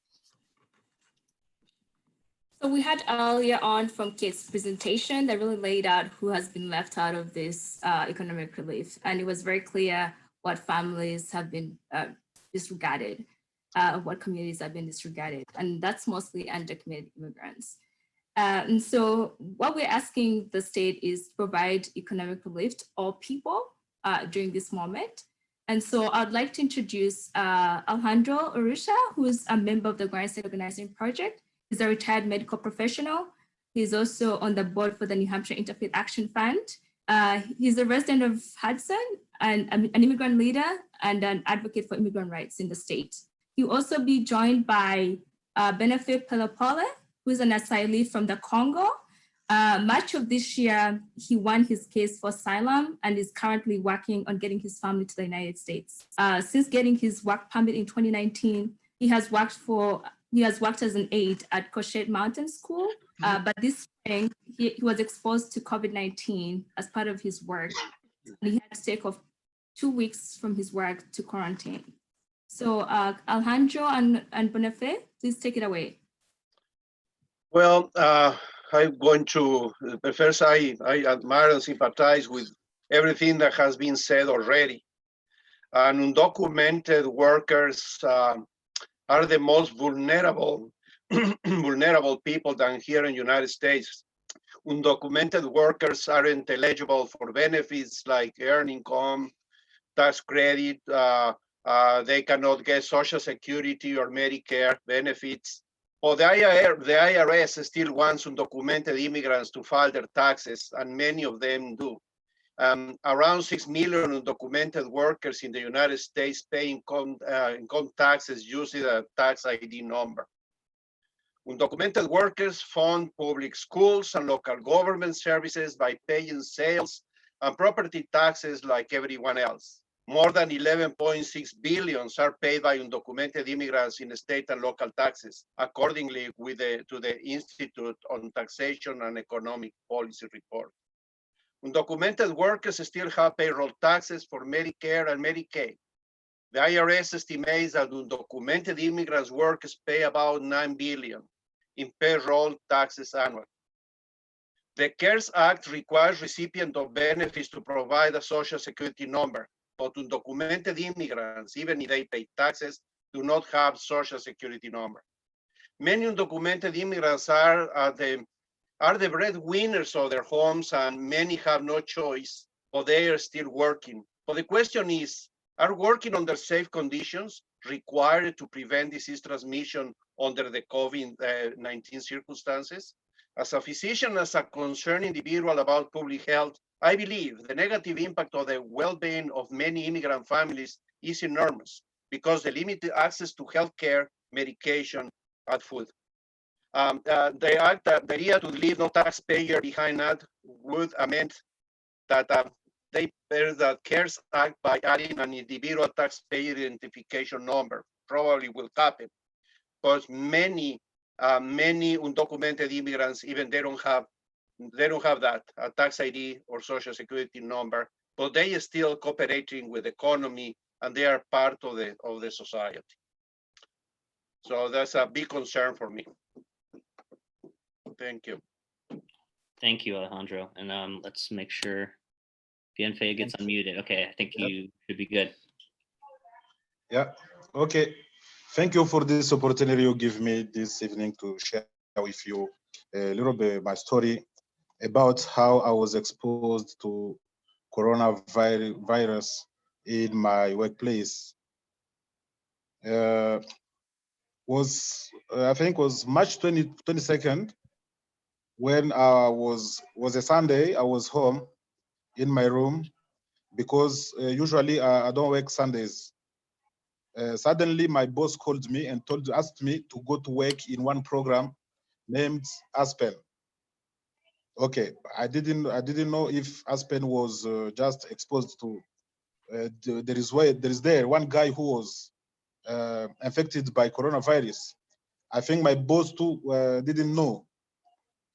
So we had earlier on from Kate's presentation that really laid out who has been left out of this economic relief. And it was very clear what families have been disregarded. of what communities have been disregarded, and that's mostly undocumented immigrants. And so what we're asking the state is to provide economic relief to all people during this moment. And so I'd like to introduce Alejandro Urrutia, who's a member of the Grand State Organizing Project. He's a retired medical professional. He's also on the board for the New Hampshire Interfaith Action Fund. He's a resident of Hudson and an immigrant leader and an advocate for immigrant rights in the state. He'll also be joined by Benefit Pelopole, who is an asylee from the Congo. March of this year, he won his case for asylum and is currently working on getting his family to the United States. Since getting his work permit in 2019, he has worked as an aide at Cochet Mountain School, but this spring, he was exposed to COVID-19 as part of his work, and he had to take off 2 weeks from his work to quarantine. So Alejandro and Bonifay, please take it away. Well, I'm going to, but first I admire and sympathize with everything that has been said already. And undocumented workers are the most vulnerable people down here in the United States. Undocumented workers aren't eligible for benefits like earned income, tax credit. They cannot get Social Security or Medicare benefits. Well, the IRS still wants undocumented immigrants to file their taxes, and many of them do. Around 6 million undocumented workers in the United States pay income taxes using a tax ID number. Undocumented workers fund public schools and local government services by paying sales and property taxes like everyone else. More than 11.6 billion are paid by undocumented immigrants in state and local taxes, accordingly to the Institute on Taxation and Economic Policy report. Undocumented workers still have payroll taxes for Medicare and Medicaid. The IRS estimates that undocumented immigrants workers pay about $9 billion in payroll taxes annually. The CARES Act requires recipients of benefits to provide a Social Security number, but undocumented immigrants, even if they pay taxes, do not have Social Security number. Many undocumented immigrants are the breadwinners of their homes, and many have no choice, but they are still working. But the question is, are working under safe conditions required to prevent disease transmission under the COVID-19 circumstances? As a physician, as a concerned individual about public health, I believe the negative impact of the well-being of many immigrant families is enormous because the limited access to healthcare, medication, and food. The idea to leave no taxpayer behind that would amend that they pair the CARES Act by adding an individual taxpayer identification number. Probably will happen, because many undocumented immigrants, even they don't have that a tax ID or Social Security number, but they are still cooperating with the economy and they are part of the society. So that's a big concern for me. Thank you. Thank you, Alejandro. And let's make sure Bienfei gets unmuted. Okay, I think you should be good. Yeah, okay. Thank you for this opportunity you give me this evening to share with you a little bit my story about how I was exposed to coronavirus in my workplace. I think was March 22nd, when I was a Sunday. I was home in my room because usually I don't work Sundays. Suddenly my boss called me and asked me to go to work in one program named Aspen. Okay, I didn't know if Aspen was just exposed to there is one guy who was infected by coronavirus. I think my boss too didn't know,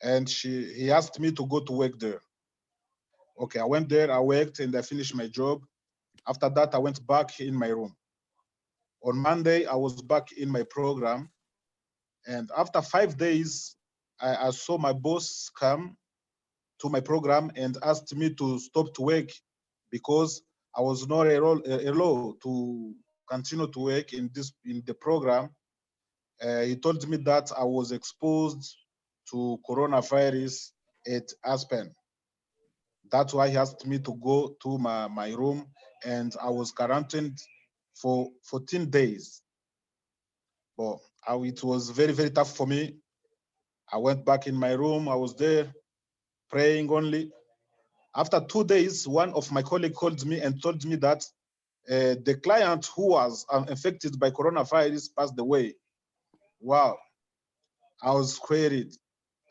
and he asked me to go to work there. Okay, I went there, I worked, and I finished my job. After that, I went back in my room. On Monday, I was back in my program, and after 5 days, I saw my boss come to my program and asked me to stop to work because I was not allowed to continue to work in the program, he told me that I was exposed to coronavirus at Aspen. That's why he asked me to go to my room, and I was quarantined for 14 days. But it was very, very tough for me. I went back in my room. I was there praying only. After 2 days, one of my colleagues called me and told me that the client who was infected by coronavirus passed away. Wow, I was worried.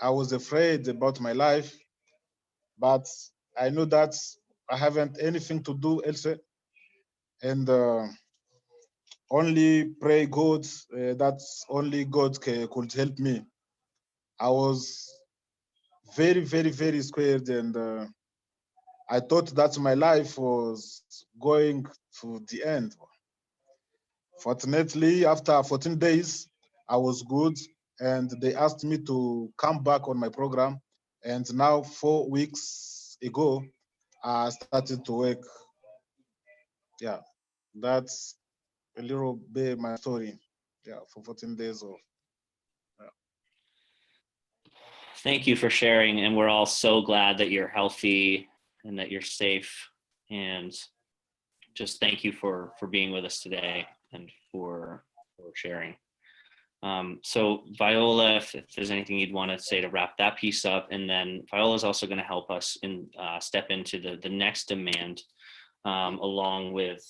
I was afraid about my life, but I know that I haven't anything to do else, and only pray God, that's only God could help me. I was very, very, very scared, and I thought that my life was going to the end. Fortunately, after 14 days, I was good, and they asked me to come back on my program. And now, 4 weeks ago, I started to work. Yeah, that's a little bit my story. Yeah, for 14 days of. Thank you for sharing, and we're all so glad that you're healthy and that you're safe. And just thank you for being with us today and for sharing. So Viola, if there's anything you'd want to say to wrap that piece up, and then Viola is also going to help us step into the next demand, along with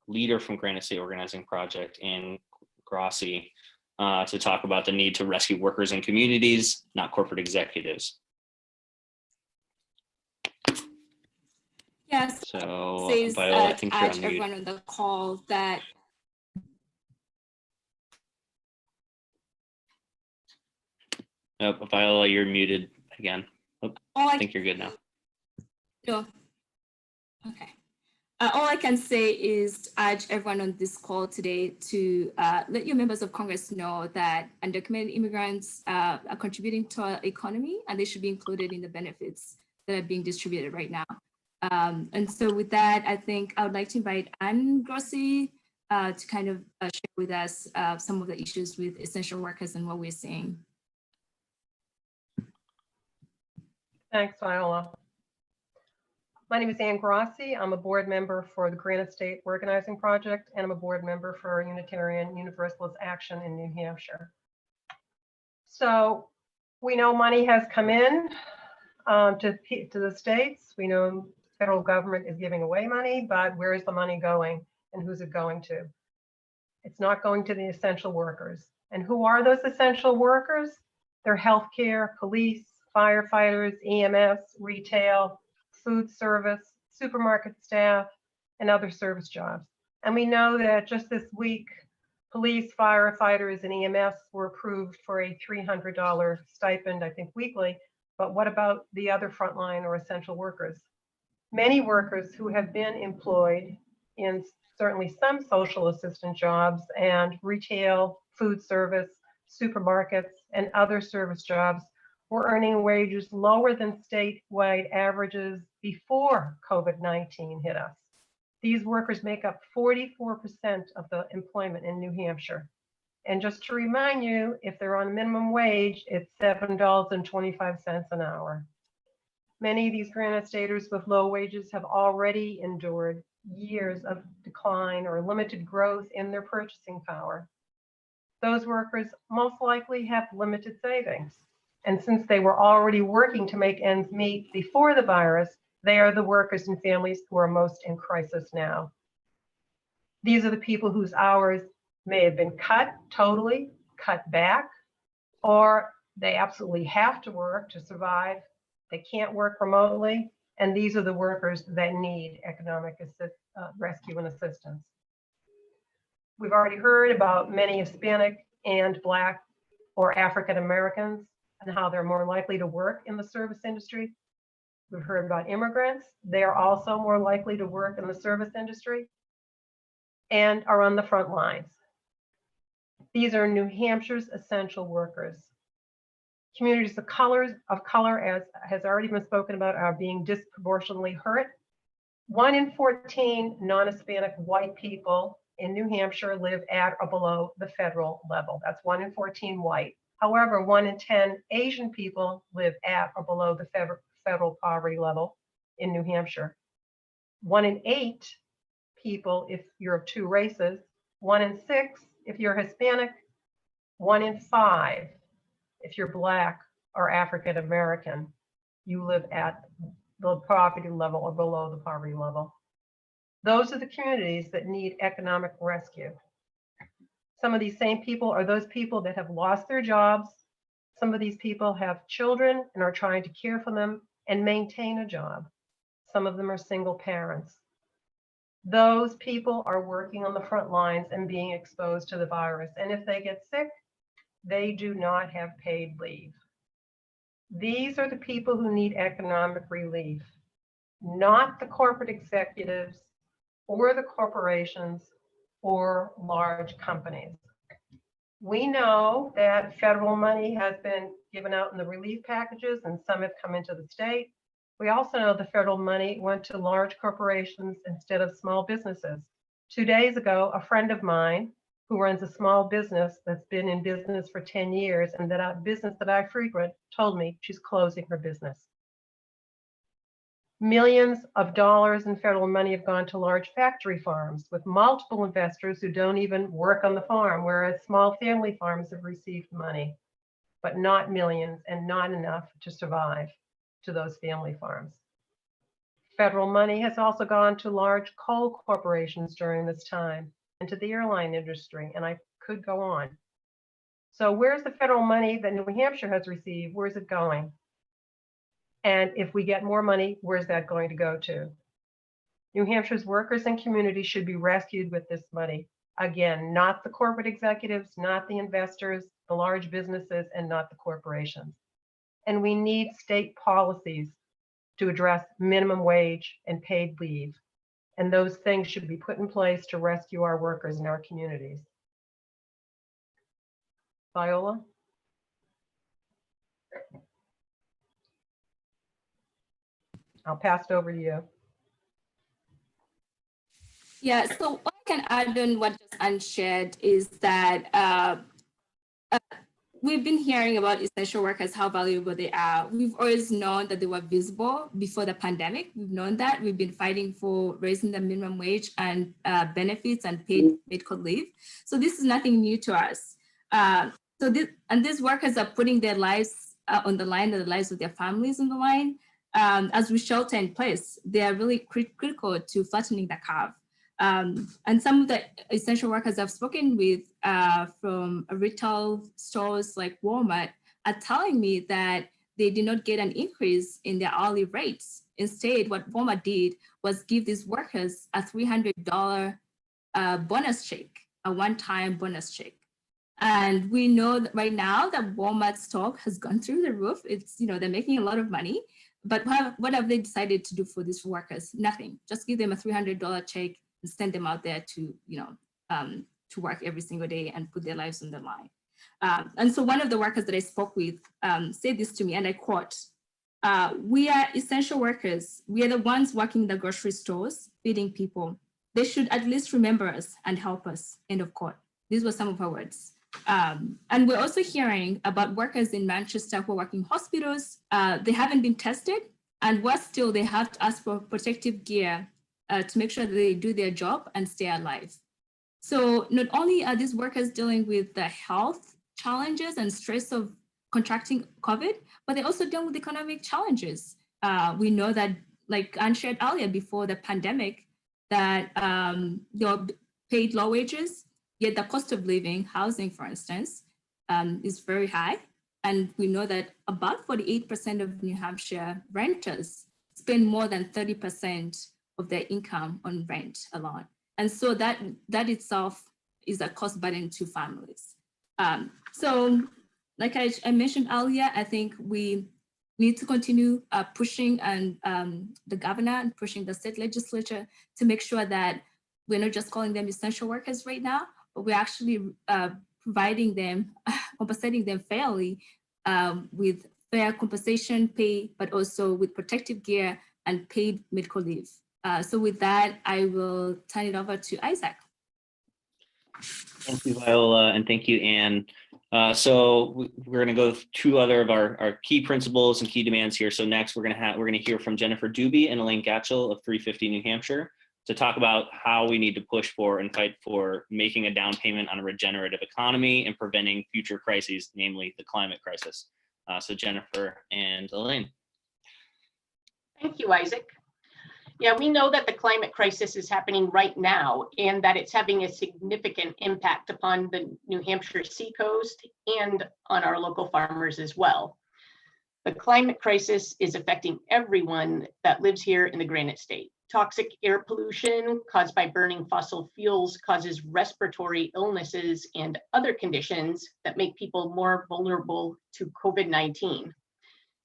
leader from Granite State Organizing Project, Ann Grossi, to talk about the need to rescue workers and communities, not corporate executives. Yes. So Says, Viola, I think you're on mute. everyone on the call that Viola, you're muted again. I think you're good now. No. Okay. All I can say is urge everyone on this call today to let your members of Congress know that undocumented immigrants are contributing to our economy, and they should be included in the benefits that are being distributed right now. And so with that, I think I would like to invite Ann Grossi to kind of share with us some of the issues with essential workers and what we're seeing. Thanks, Viola. My name is Ann Grossi. I'm a board member for the Granite State Organizing Project, and I'm a board member for Unitarian Universalist Action in New Hampshire. So we know money has come in to the states. We know the federal government is giving away money, but where is the money going and who's it going to? It's not going to the essential workers. And who are those essential workers? They're healthcare, police, firefighters, EMS, retail, food service, supermarket staff, and other service jobs. And we know that just this week, police, firefighters, and EMS were approved for a $300 stipend, I think weekly. But what about the other frontline or essential workers? Many workers who have been employed in certainly some social assistance jobs and retail, food service, supermarkets, and other service jobs were earning wages lower than statewide averages before COVID-19 hit us. These workers make up 44% of the employment in New Hampshire. And just to remind you, if they're on minimum wage, it's $7.25 an hour. Many of these Granite Staters with low wages have already endured years of decline or limited growth in their purchasing power. Those workers most likely have limited savings. And since they were already working to make ends meet before the virus, they are the workers and families who are most in crisis now. These are the people whose hours may have been cut totally, cut back, or they absolutely have to work to survive. They can't work remotely. And these are the workers that need economic rescue and assistance. We've already heard about many Hispanic and Black or African Americans and how they're more likely to work in the service industry. We've heard about immigrants. They are also more likely to work in the service industry and are on the front lines. These are New Hampshire's essential workers. Communities of color, as has already been spoken about, are being disproportionately hurt. 1 in 14 non-Hispanic white people in New Hampshire live at or below the federal level. That's 1 in 14 white. However, 1 in 10 Asian people live at or below the federal poverty level in New Hampshire. 1 in 8 people if you're of 2 races, 1 in 6 if you're Hispanic, 1 in 5 if you're Black or African American, you live at the poverty level or below the poverty level. Those are the communities that need economic rescue. Some of these same people are those people that have lost their jobs. Some of these people have children and are trying to care for them and maintain a job. Some of them are single parents. Those people are working on the front lines and being exposed to the virus. And if they get sick, they do not have paid leave. These are the people who need economic relief, not the corporate executives or the corporations or large companies. We know that federal money has been given out in the relief packages and some have come into the state. We also know the federal money went to large corporations instead of small businesses. 2 days ago, a friend of mine who runs a small business that's been in business for 10 years and that a business that I frequent told me she's closing her business. Millions of dollars in federal money have gone to large factory farms with multiple investors who don't even work on the farm, whereas small family farms have received money, but not millions and not enough to survive to those family farms. Federal money has also gone to large coal corporations during this time and to the airline industry, and I could go on. So where's the federal money that New Hampshire has received? Where's it going? And if we get more money, where's that going to go to? New Hampshire's workers and communities should be rescued with this money. Again, not the corporate executives, not the investors, the large businesses, and not the corporations. And we need state policies to address minimum wage and paid leave. And those things should be put in place to rescue our workers in our communities. Viola? I'll pass it over to you. Yeah, so what I can add on what just Anne shared is that we've been hearing about essential workers, how valuable they are. We've always known that they were visible before the pandemic. We've known that. We've been fighting for raising the minimum wage and benefits and paid medical leave. So this is nothing new to us. These workers are putting their lives on the line, and the lives of their families on the line. As we shelter in place, they are really critical to flattening the curve. And some of the essential workers I've spoken with from retail stores like Walmart are telling me that they did not get an increase in their hourly rates. Instead, what Walmart did was give these workers a $300 bonus check, a one-time bonus check. And we know that right now that Walmart's stock has gone through the roof. It's, they're making a lot of money. But what have they decided to do for these workers? Nothing. Just give them a $300 check and send them out there to, to work every single day and put their lives on the line. And so one of the workers that I spoke with said this to me, and I quote, "We are essential workers. We are the ones working in the grocery stores, feeding people. They should at least remember us and help us," end of quote. These were some of her words. And we're also hearing about workers in Manchester who are working in hospitals. They haven't been tested, and worse still, they have to ask for protective gear to make sure that they do their job and stay alive. So not only are these workers dealing with the health challenges and stress of contracting COVID, but they're also dealing with economic challenges. We know that, like Anne shared earlier before the pandemic, that they were paid low wages, yet the cost of living, housing, for instance, is very high. And we know that about 48% of New Hampshire renters spend more than 30% of their income on rent alone. And so that itself is a cost burden to families. So like I mentioned earlier, I think we need to continue pushing and the governor and pushing the state legislature to make sure that we're not just calling them essential workers right now, but we're actually providing them, compensating them fairly with fair compensation pay, but also with protective gear and paid medical leave. So with that, I will turn it over to Isaac. Thank you, Viola, and thank you, Anne. So we're going to go through two other of our key principles and key demands here. So next, we're going to hear from Jennifer Doobie and Elaine Gatchell of 350 New Hampshire to talk about how we need to push for and fight for making a down payment on a regenerative economy and preventing future crises, namely the climate crisis. So Jennifer and Elaine. Thank you, Isaac. Yeah, we know that the climate crisis is happening right now and that it's having a significant impact upon the New Hampshire seacoast and on our local farmers as well. The climate crisis is affecting everyone that lives here in the Granite State. Toxic air pollution caused by burning fossil fuels causes respiratory illnesses and other conditions that make people more vulnerable to COVID-19.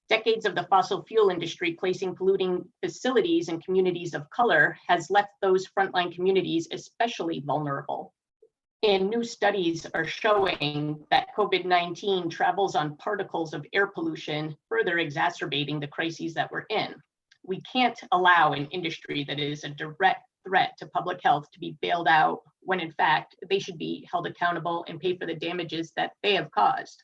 Decades of the fossil fuel industry placing polluting facilities in communities of color has left those frontline communities especially vulnerable. And new studies are showing that COVID-19 travels on particles of air pollution, further exacerbating the crises that we're in. We can't allow an industry that is a direct threat to public health to be bailed out when in fact they should be held accountable and pay for the damages that they have caused.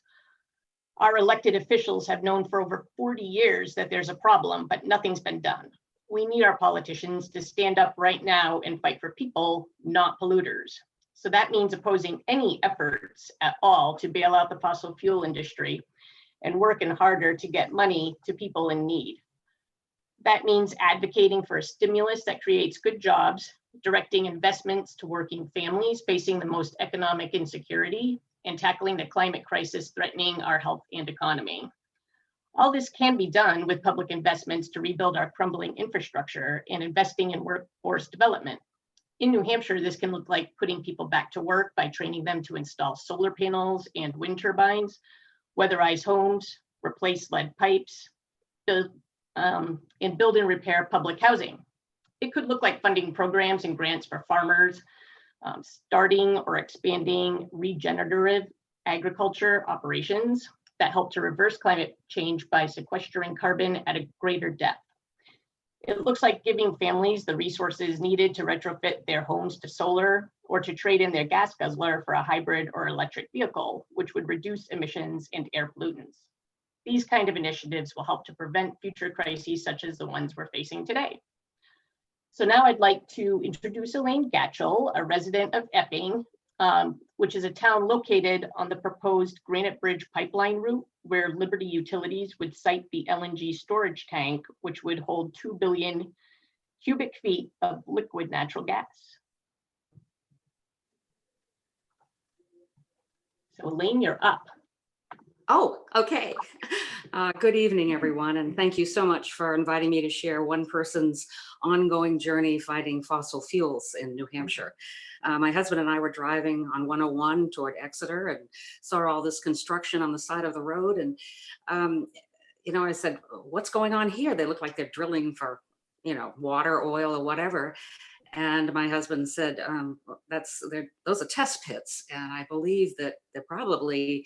Our elected officials have known for over 40 years that there's a problem, but nothing's been done. We need our politicians to stand up right now and fight for people, not polluters. So that means opposing any efforts at all to bail out the fossil fuel industry and working harder to get money to people in need. That means advocating for a stimulus that creates good jobs, directing investments to working families facing the most economic insecurity, and tackling the climate crisis threatening our health and economy. All this can be done with public investments to rebuild our crumbling infrastructure and investing in workforce development. In New Hampshire, this can look like putting people back to work by training them to install solar panels and wind turbines, weatherize homes, replace lead pipes, and build and repair public housing. It could look like funding programs and grants for farmers, starting or expanding regenerative agriculture operations that help to reverse climate change by sequestering carbon at a greater depth. It looks like giving families the resources needed to retrofit their homes to solar or to trade in their gas guzzler for a hybrid or electric vehicle, which would reduce emissions and air pollutants. These kind of initiatives will help to prevent future crises such as the ones we're facing today. So now I'd like to introduce Elaine Gatchell, a resident of Epping, which is a town located on the proposed Granite Bridge pipeline route where Liberty Utilities would site the LNG storage tank, which would hold 2 billion cubic feet of liquid natural gas. So Elaine, you're up. Oh, okay. Good evening, everyone, and thank you so much for inviting me to share one person's ongoing journey fighting fossil fuels in New Hampshire. My husband and I were driving on 101 toward Exeter and saw all this construction on the side of the road. And, I said, what's going on here? They look like they're drilling for, water, oil, or whatever. And my husband said, those are test pits. And I believe that they're probably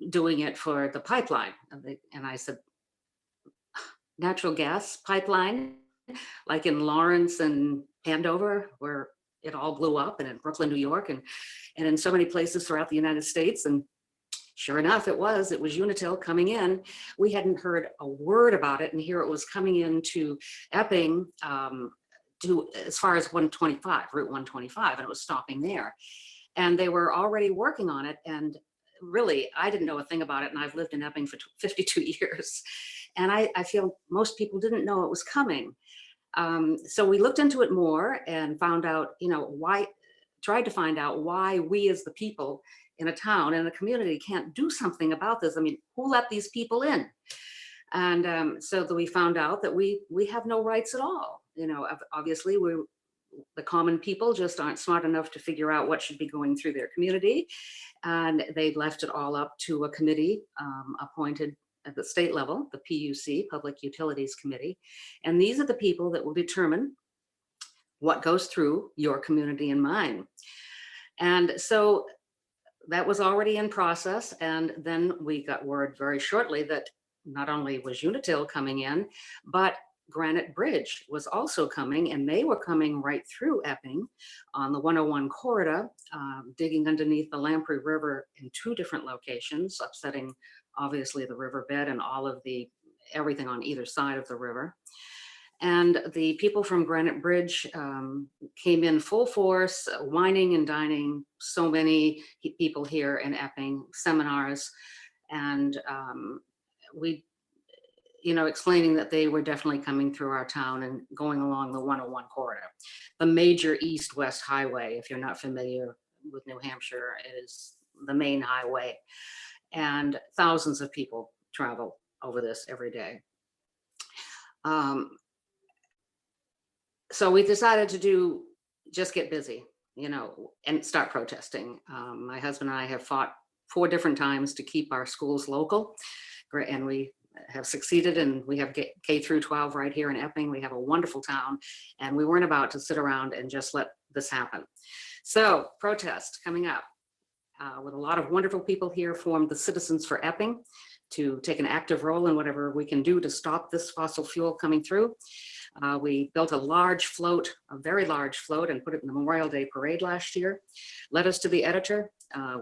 doing it for the pipeline. And I said, natural gas pipeline, like in Lawrence and Andover, where it all blew up, and in Brooklyn, New York, and in so many places throughout the United States. And sure enough, it was Unitil coming in. We hadn't heard a word about it, and here it was coming into Epping to as far as 125, Route 125, and it was stopping there. And they were already working on it, and really, I didn't know a thing about it, and I've lived in Epping for 52 years. And I feel most people didn't know it was coming. So we looked into it more and found out, tried to find out why we as the people in a town and a community can't do something about this. I mean, who let these people in? And so that we found out that we have no rights at all. Obviously the common people just aren't smart enough to figure out what should be going through their community. And they left it all up to a committee appointed at the state level, the PUC, Public Utilities Committee. And these are the people that will determine what goes through your community and mine. And so that was already in process. And then we got word very shortly that not only was Unitil coming in, but Granite Bridge was also coming, and they were coming right through Epping on the 101 corridor, digging underneath the Lamprey River in 2 different locations, upsetting obviously the riverbed and all of everything on either side of the river. And the people from Granite Bridge came in full force, whining and dining. So many people here in Epping, seminars, and explaining that they were definitely coming through our town and going along the 101 corridor. The major east-west highway, if you're not familiar with New Hampshire, is the main highway. And thousands of people travel over this every day. So we decided to just get busy, and start protesting. My husband and I have fought 4 different times to keep our schools local, and we have succeeded, and we have K through 12 right here in Epping. We have a wonderful town, and we weren't about to sit around and just let this happen. So protest coming up with a lot of wonderful people here formed the Citizens for Epping to take an active role in whatever we can do to stop this fossil fuel coming through. We built a large float, a very large float, and put it in the Memorial Day parade last year. Led us to the editor,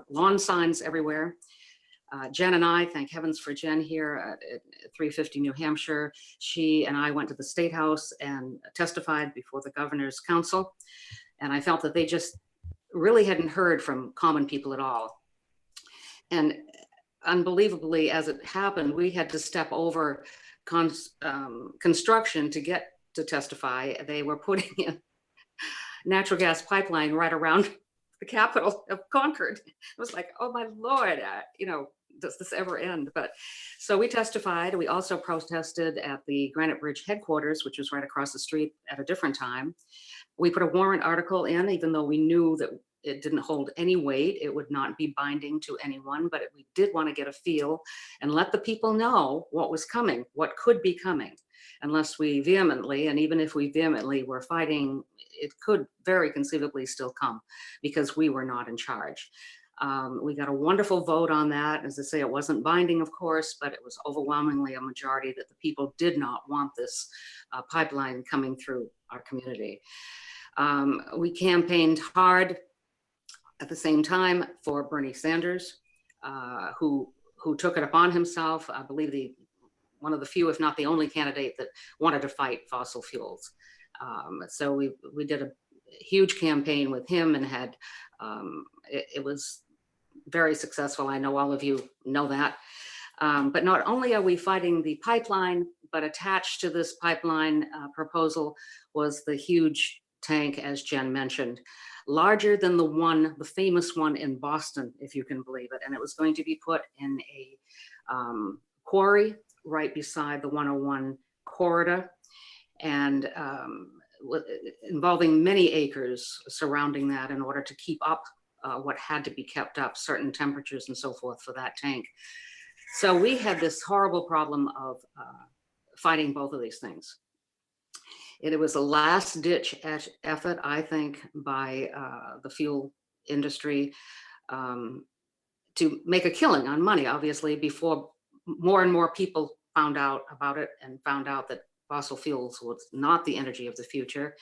lawn signs everywhere. Jen and I, thank heavens for Jen here at 350 New Hampshire. She and I went to the State House and testified before the Governor's Council. And I felt that they just really hadn't heard from common people at all. And unbelievably, as it happened, we had to step over construction to get to testify. They were putting in natural gas pipeline right around the capital of Concord. It was like, oh my Lord, does this ever end? But so we testified. We also protested at the Granite Bridge headquarters, which was right across the street at a different time. We put a warrant article in, even though we knew that it didn't hold any weight. It would not be binding to anyone, but we did want to get a feel and let the people know what was coming, what could be coming, unless we vehemently, and even if we vehemently were fighting, it could very conceivably still come because we were not in charge. We got a wonderful vote on that. As I say, it wasn't binding, of course, but it was overwhelmingly a majority that the people did not want this pipeline coming through our community. We campaigned hard at the same time for Bernie Sanders, who took it upon himself. I believe one of the few, if not the only candidate that wanted to fight fossil fuels. So we did a huge campaign with him and had, it was very successful. I know all of you know that. But not only are we fighting the pipeline, but attached to this pipeline proposal was the huge tank, as Jen mentioned, larger than the famous one in Boston, if you can believe it. And it was going to be put in a quarry right beside the 101 corridor, and involving many acres surrounding that in order to keep up what had to be kept up, certain temperatures and so forth for that tank. So we had this horrible problem of fighting both of these things. It was a last ditch effort, I think, by the fuel industry to make a killing on money, obviously, before more and more people found out about it and found out that fossil fuels was not the energy of the future.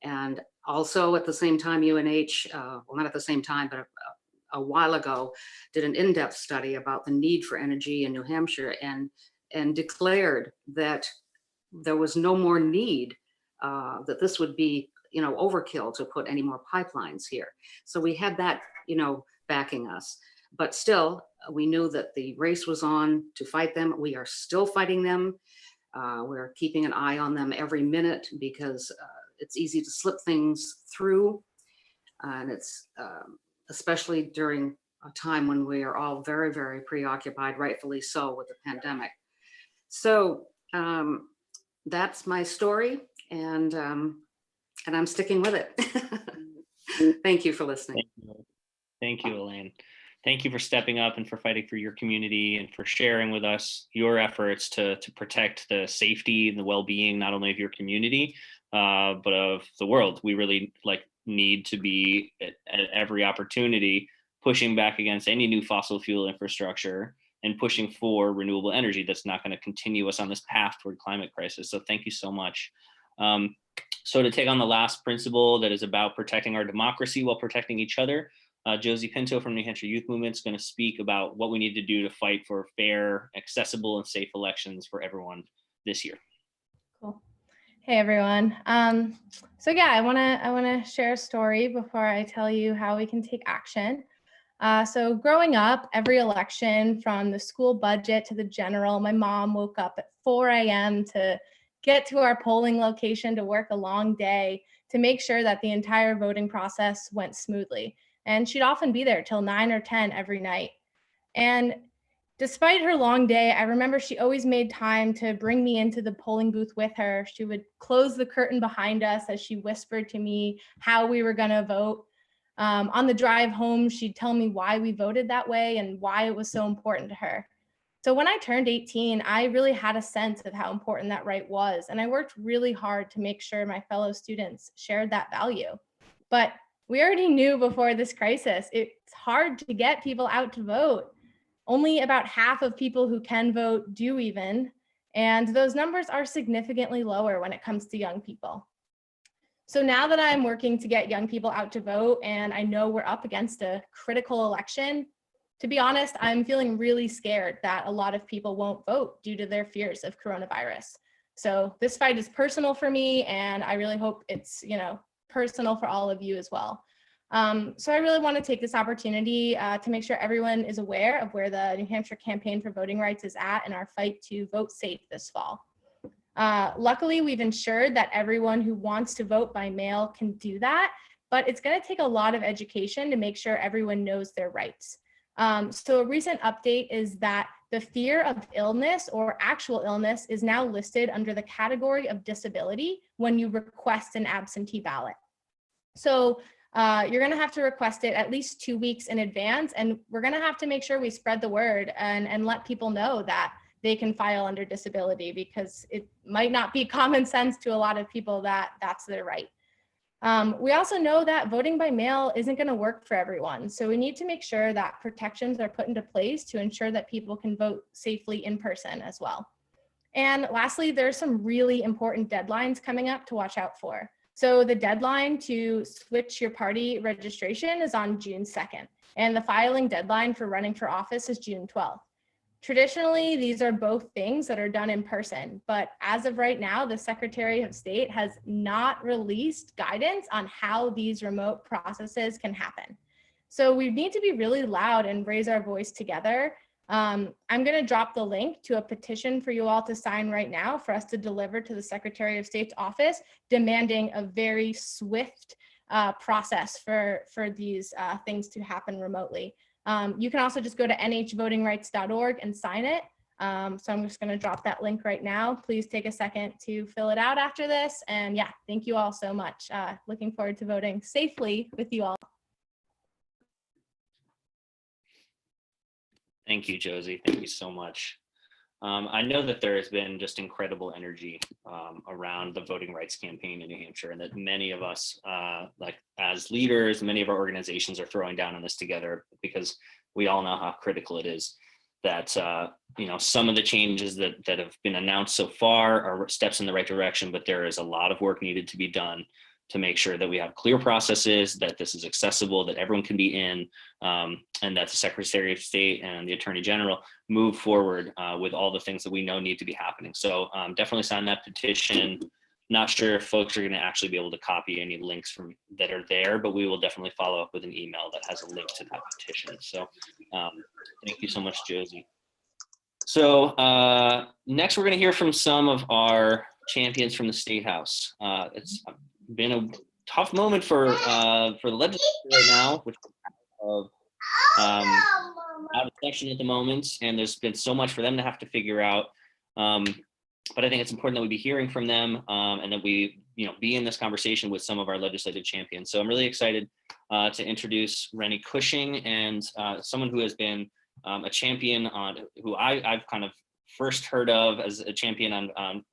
And also at the same time, UNH, well, not at the same time, but a while ago, did an in-depth study about the need for energy in New Hampshire and declared that there was no more need, that this would be, overkill to put any more pipelines here. So we had that, backing us. But still, we knew that the race was on to fight them. We are still fighting them. We're keeping an eye on them every minute because it's easy to slip things through. And it's especially during a time when we are all very, very preoccupied, rightfully so, with the pandemic. So that's my story, and I'm sticking with it. Thank you for listening. Thank you, Elaine. Thank you for stepping up and for fighting for your community and for sharing with us your efforts to protect the safety and the well-being, not only of your community, but of the world. We really need to be at every opportunity pushing back against any new fossil fuel infrastructure and pushing for renewable energy that's not going to continue us on this path toward climate crisis. So thank you so much. So to take on the last principle that is about protecting our democracy while protecting each other, Josie Pinto from New Hampshire Youth Movement is going to speak about what we need to do to fight for fair, accessible, and safe elections for everyone this year. Cool. Hey everyone. So yeah, I wanna share a story before I tell you how we can take action. So growing up, every election, from the school budget to the general, my mom woke up at 4 a.m. to get to our polling location, to work a long day, to make sure that the entire voting process went smoothly. And she'd often be there till 9 or 10 every night. And despite her long day, I remember she always made time to bring me into the polling booth with her. She would close the curtain behind us as she whispered to me how we were gonna vote. On the drive home, she'd tell me why we voted that way and why it was so important to her. So when I turned 18, I really had a sense of how important that right was. And I worked really hard to make sure my fellow students shared that value. But we already knew before this crisis, it's hard to get people out to vote. Only about half of people who can vote do even. And those numbers are significantly lower when it comes to young people. So now that I'm working to get young people out to vote, and I know we're up against a critical election, to be honest, I'm feeling really scared that a lot of people won't vote due to their fears of coronavirus. So this fight is personal for me, and I really hope it's, personal for all of you as well. So I really want to take this opportunity to make sure everyone is aware of where the New Hampshire Campaign for Voting Rights is at in our fight to vote safe this fall. Luckily, we've ensured that everyone who wants to vote by mail can do that, but it's going to take a lot of education to make sure everyone knows their rights. So a recent update is that the fear of illness or actual illness is now listed under the category of disability when you request an absentee ballot. So you're going to have to request it at least 2 weeks in advance, and we're going to have to make sure we spread the word and let people know that they can file under disability, because it might not be common sense to a lot of people that that's their right. We also know that voting by mail isn't going to work for everyone. So we need to make sure that protections are put into place to ensure that people can vote safely in person as well. And lastly, there's some really important deadlines coming up to watch out for. So the deadline to switch your party registration is on June 2nd, and the filing deadline for running for office is June 12th. Traditionally, these are both things that are done in person, but as of right now, the Secretary of State has not released guidance on how these remote processes can happen. So we need to be really loud and raise our voice together. I'm going to drop the link to a petition for you all to sign right now for us to deliver to the Secretary of State's office, demanding a very swift process for these things to happen remotely. You can also just go to nhvotingrights.org and sign it. So I'm just going to drop that link right now. Please take a second to fill it out after this. And yeah, thank you all so much. Looking forward to voting safely with you all. Thank you, Josie. Thank you so much. I know that there has been just incredible energy around the voting rights campaign in New Hampshire, and that many of us, like as leaders, many of our organizations are throwing down on this together, because we all know how critical it is that some of the changes that have been announced so far are steps in the right direction, but there is a lot of work needed to be done to make sure that we have clear processes, that this is accessible, that everyone can be in, and that the Secretary of State and the Attorney General move forward with all the things that we know need to be happening. So definitely sign that petition. Not sure if folks are going to actually be able to copy any links from that are there, but we will definitely follow up with an email that has a link to that petition. So thank you so much, Josie. So next, we're going to hear from some of our champions from the State House. It's been a tough moment for the legislature right now, which is out of session at the moment, and there's been so much for them to have to figure out. But I think it's important that we be hearing from them, and that we be in this conversation with some of our legislative champions. So I'm really excited to introduce Rennie Cushing, and someone who has been a champion who I've kind of first heard of as a champion on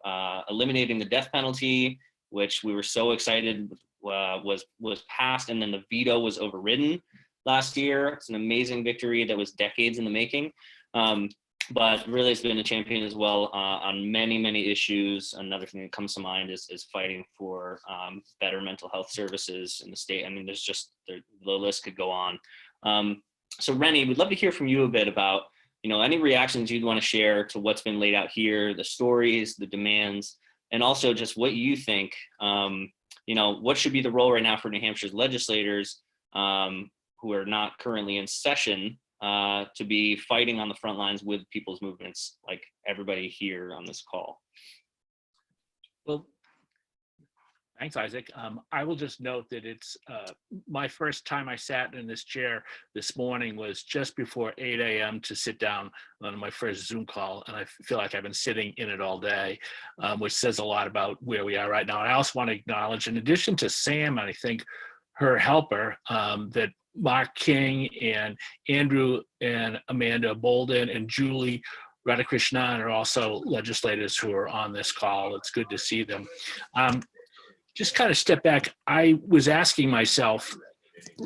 eliminating the death penalty, which we were so excited was passed, and then the veto was overridden last year. It's an amazing victory that was decades in the making. But really has been a champion as well on many, many issues. Another thing that comes to mind is fighting for better mental health services in the state. I mean, there's just, the list could go on. So Rennie, we'd love to hear from you a bit about, any reactions you'd want to share to what's been laid out here, the stories, the demands, and also just what you think, what should be the role right now for New Hampshire's legislators who are not currently in session to be fighting on the front lines with people's movements, like everybody here on this call. Well, thanks, Isaac. I will just note that it's my first time I sat in this chair this morning was just before 8 a.m. to sit down on my first Zoom call, and I feel like I've been sitting in it all day, which says a lot about where we are right now. And I also want to acknowledge, in addition to Sam, and I think her helper, that Mark King and Andrew and Amanda Bolden and Julie Radhakrishnan are also legislators who are on this call. It's good to see them. Just kind of step back. I was asking myself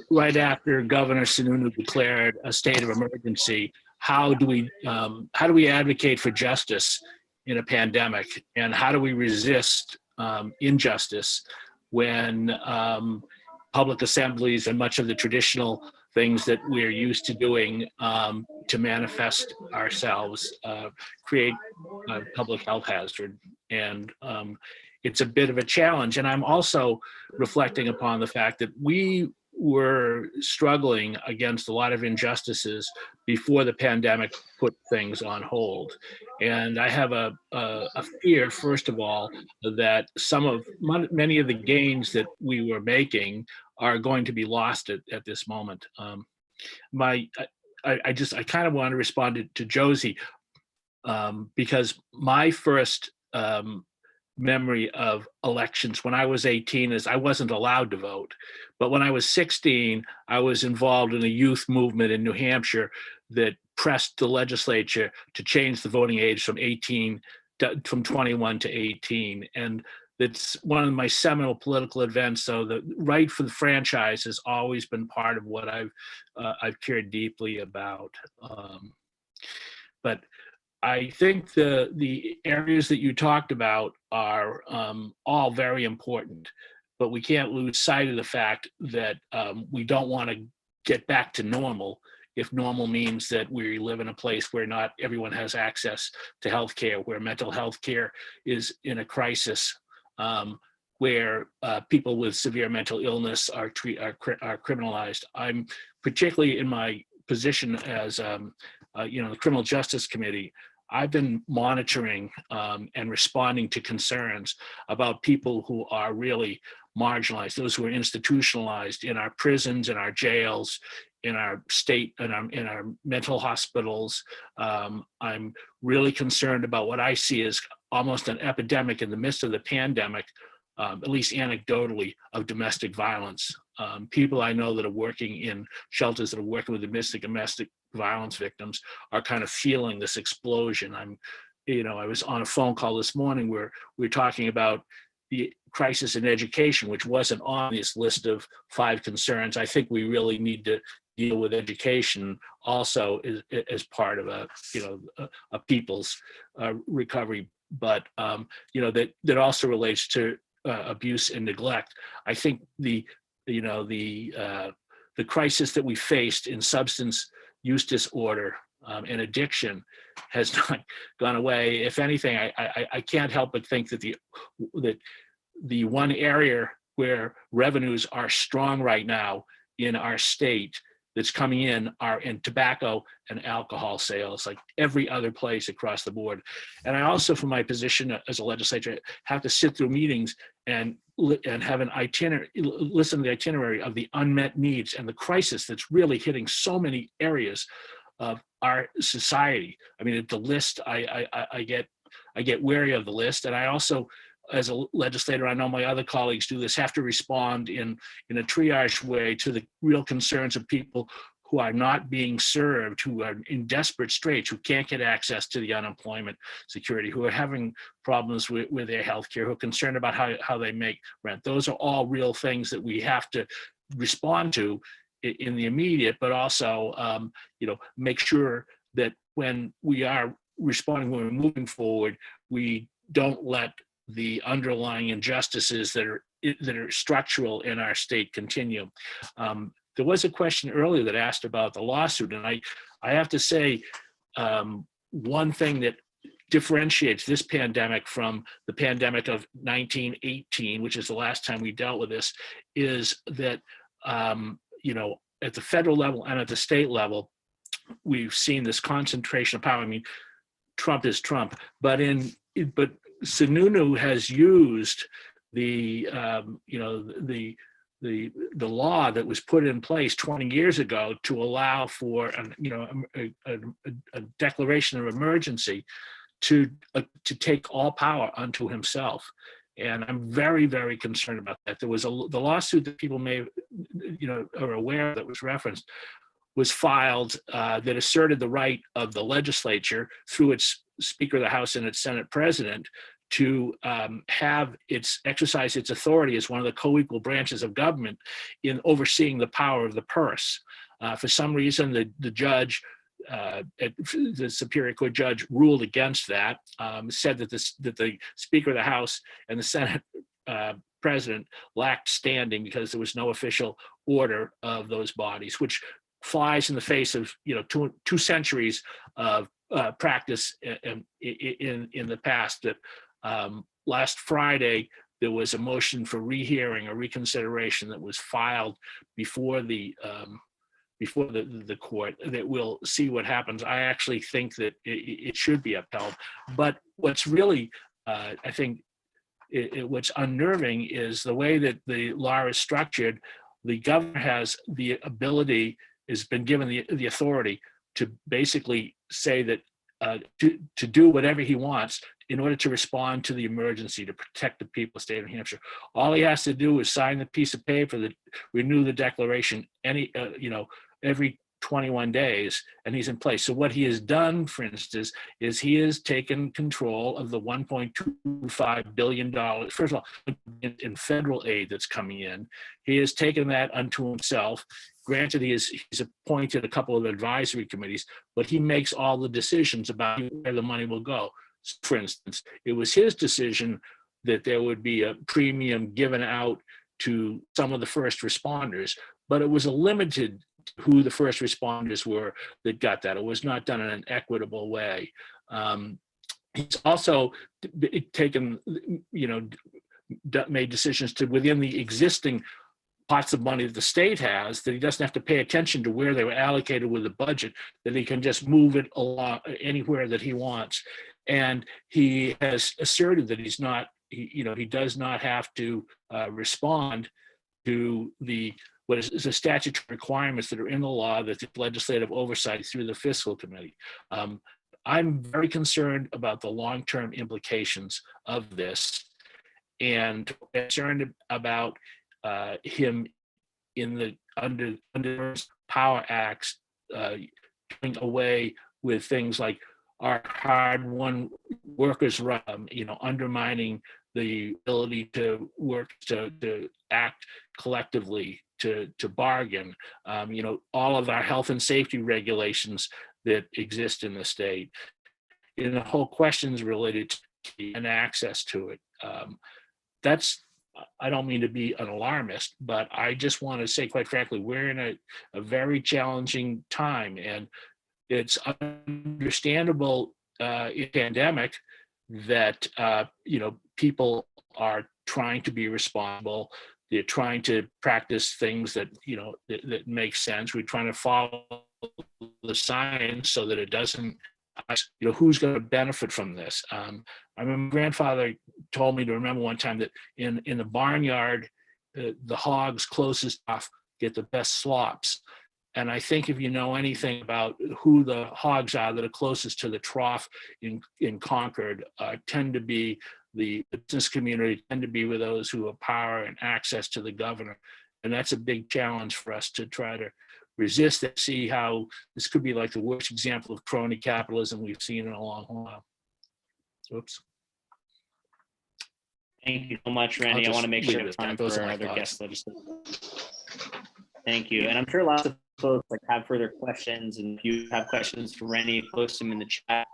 right after Governor Sununu declared a state of emergency, how do we advocate for justice in a pandemic, and how do we resist injustice when public assemblies and much of the traditional things that we're used to doing to manifest ourselves create a public health hazard. And it's a bit of a challenge. And I'm also reflecting upon the fact that we were struggling against a lot of injustices before the pandemic put things on hold. And I have a fear, first of all, that many of the gains that we were making are going to be lost at this moment. I kind of want to respond to Josie because my first memory of elections when I was 18 is I wasn't allowed to vote. But when I was 16, I was involved in a youth movement in New Hampshire that pressed the legislature to change the voting age from 21 to 18. And it's one of my seminal political events. So the right for the franchise has always been part of what I've cared deeply about. But I think the areas that you talked about are all very important, but we can't lose sight of the fact that we don't want to get back to normal if normal means that we live in a place where not everyone has access to healthcare, where mental health care is in a crisis, where people with severe mental illness are criminalized. I'm particularly in my position as the Criminal Justice Committee. I've been monitoring and responding to concerns about people who are really marginalized, those who are institutionalized in our prisons, in our jails, in our state, in our mental hospitals. I'm really concerned about what I see as almost an epidemic in the midst of the pandemic, at least anecdotally, of domestic violence. People I know that are working in shelters that are working with domestic violence victims are kind of feeling this explosion. I was on a phone call this morning where we were talking about the crisis in education, which wasn't on this list of 5 concerns. I think we really need to deal with education also as part of a people's recovery, but that also relates to abuse and neglect. I think the crisis that we faced in substance use disorder and addiction has not gone away. If anything, I can't help but think that the one area where revenues are strong right now in our state that's coming in are in tobacco and alcohol sales, like every other place across the board. And I also, from my position as a legislator, have to sit through meetings and have an itinerary, listen to the itinerary of the unmet needs and the crisis that's really hitting so many areas of our society. I mean, the list, I get wary of the list, and I also, as a legislator, I know my other colleagues do this, have to respond in a triage way to the real concerns of people who are not being served, who are in desperate straits, who can't get access to the unemployment security, who are having problems with their health care, who are concerned about how they make rent. Those are all real things that we have to respond to in the immediate, but also, make sure that when we are responding, when we're moving forward, we don't let the underlying injustices that are structural in our state continue. There was a question earlier that asked about the lawsuit, and I have to say, one thing that differentiates this pandemic from the pandemic of 1918, which is the last time we dealt with this, is that at the federal level and at the state level, we've seen this concentration of power. I mean, Trump is Trump, but Sununu has used the law that was put in place 20 years ago to allow for a declaration of emergency to take all power unto himself. And I'm very, very concerned about that. There was the lawsuit that people may, are aware that was referenced, was filed that asserted the right of the legislature through its Speaker of the House and its Senate President to exercise its authority as one of the co-equal branches of government in overseeing the power of the purse. For some reason, the judge, the Superior Court judge, ruled against that, said that the Speaker of the House and the Senate President lacked standing because there was no official order of those bodies, which flies in the face of two centuries of practice in the past. That last Friday there was a motion for rehearing or reconsideration that was filed before the court that will see what happens. I actually think that it should be upheld. But what's really, I think, what's unnerving is the way that the law is structured. The governor has the ability, has been given the authority to basically say that to do whatever he wants in order to respond to the emergency, to protect the people of the state of New Hampshire. All he has to do is sign the piece of paper that renew the declaration every 21 days, and he's in place. So what he has done, for instance, is he has taken control of the $1.25 billion, first of all, in federal aid that's coming in. He has taken that unto himself. Granted, he's appointed a couple of advisory committees, but he makes all the decisions about where the money will go. For instance, it was his decision that there would be a premium given out to some of the first responders, but it was a limited who the first responders were that got that. It was not done in an equitable way. He's also taken, made decisions to within the existing pots of money that the state has, that he doesn't have to pay attention to where they were allocated with the budget, that he can just move it along anywhere that he wants. And he has asserted that he does not have to respond to what is the statutory requirements that are in the law, that the legislative oversight through the fiscal committee. I'm very concerned about the long-term implications of this, and concerned about him under Power Acts doing away with things like our hard-won workers' right, undermining the ability to work, to act collectively, to bargain, all of our health and safety regulations that exist in the state. And the whole questions related to and access to it. I don't mean to be an alarmist, but I just want to say, quite frankly, we're in a very challenging time, and it's understandable in a pandemic that people are trying to be responsible. They're trying to practice things that that make sense. We're trying to follow the science so that it doesn't. Who's going to benefit from this? I remember my grandfather told me to remember one time that in the barnyard, the hogs closest off get the best slops. And I think if you know anything about who the hogs are that are closest to the trough in Concord, tend to be the business community, tend to be with those who have power and access to the governor. And that's a big challenge for us to try to resist it, see how this could be like the worst example of crony capitalism we've seen in a long while. Oops. Thank you so much, Randy. I want to make sure we have time for our other guest legislators. Thank you. And I'm sure lots of folks like have further questions, and if you have questions for Rennie, post them in the chat.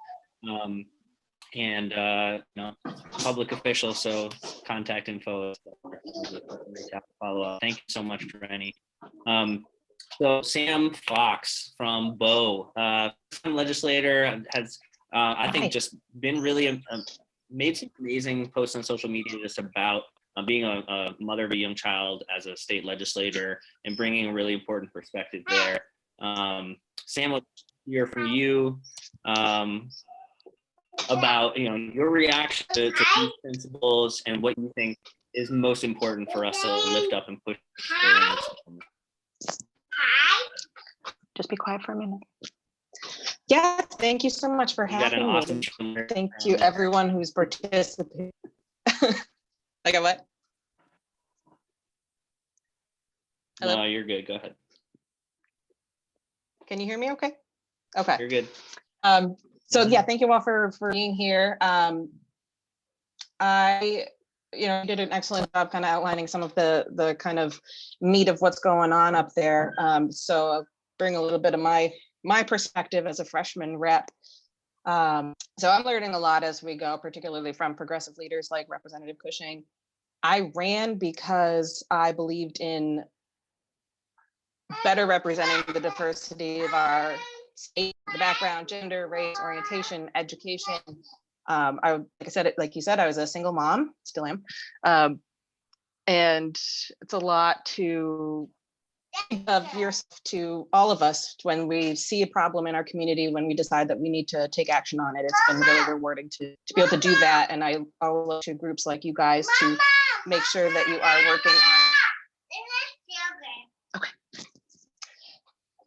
Public official, so contact info. Follow up. Thank you so much, Rennie. So Sam Fox from Bow, legislator, has I think just been really made some amazing posts on social media just about being a mother of a young child as a state legislator and bringing a really important perspective there. Sam, let's hear from you about your reaction to these principles and what you think is most important for us to lift up and push. Just be quiet for a minute. Yeah, thank you so much for having awesome me. Thank you everyone who's participated. I got what? Hello? No, you're good. Go ahead. Can you hear me okay? Okay. You're good. So yeah, thank you all for being here. I did an excellent job kind of outlining some of the kind of meat of what's going on up there. So I'll bring a little bit of my perspective as a freshman rep. So I'm learning a lot as we go, particularly from progressive leaders like Representative Cushing. I ran because I believed in better representing the diversity of our state, the background, gender, race, orientation, education. Like you said, I was a single mom, still am. And it's a lot to of yourself to all of us when we see a problem in our community, when we decide that we need to take action on it. It's been really rewarding to be able to do that. And I look to groups like you guys to make sure that you are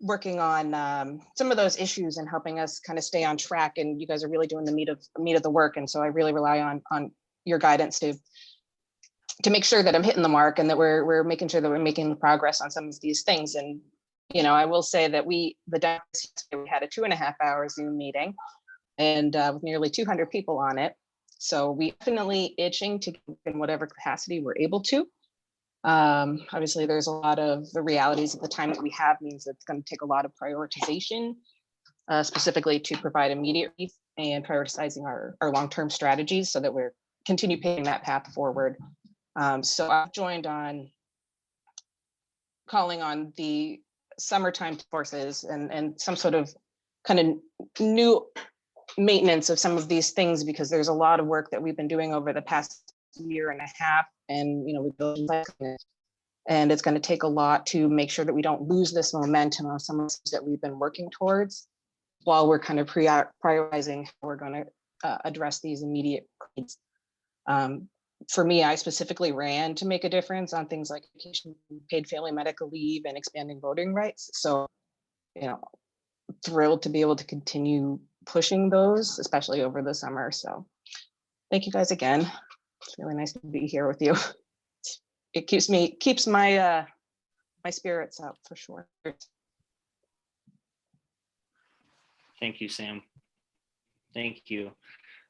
working on some of those issues and helping us kind of stay on track. And you guys are really doing the meat of the work. And so I really rely on your guidance to make sure that I'm hitting the mark and that we're making sure that we're making progress on some of these things. And, I will say that we had a 2.5-hour Zoom meeting and with nearly 200 people on it. So we definitely itching to in whatever capacity we're able to. Obviously there's a lot of the realities of the time that we have means that it's going to take a lot of prioritization, specifically to provide immediate relief and prioritizing our long-term strategies so that we're continue paving that path forward. So I've joined on calling on the summertime forces and some sort of kind of new maintenance of some of these things, because there's a lot of work that we've been doing over the past 1.5 years, and we built it, and it's going to take a lot to make sure that we don't lose this momentum of some of the things that we've been working towards while we're kind of prioritizing how we're going to address these immediate needs. For me, I specifically ran to make a difference on things like education, paid family medical leave, and expanding voting rights. So, thrilled to be able to continue pushing those, especially over the summer. So thank you guys again. It's really nice to be here with you. It keeps my my spirits up for sure. Thank you, Sam. Thank you.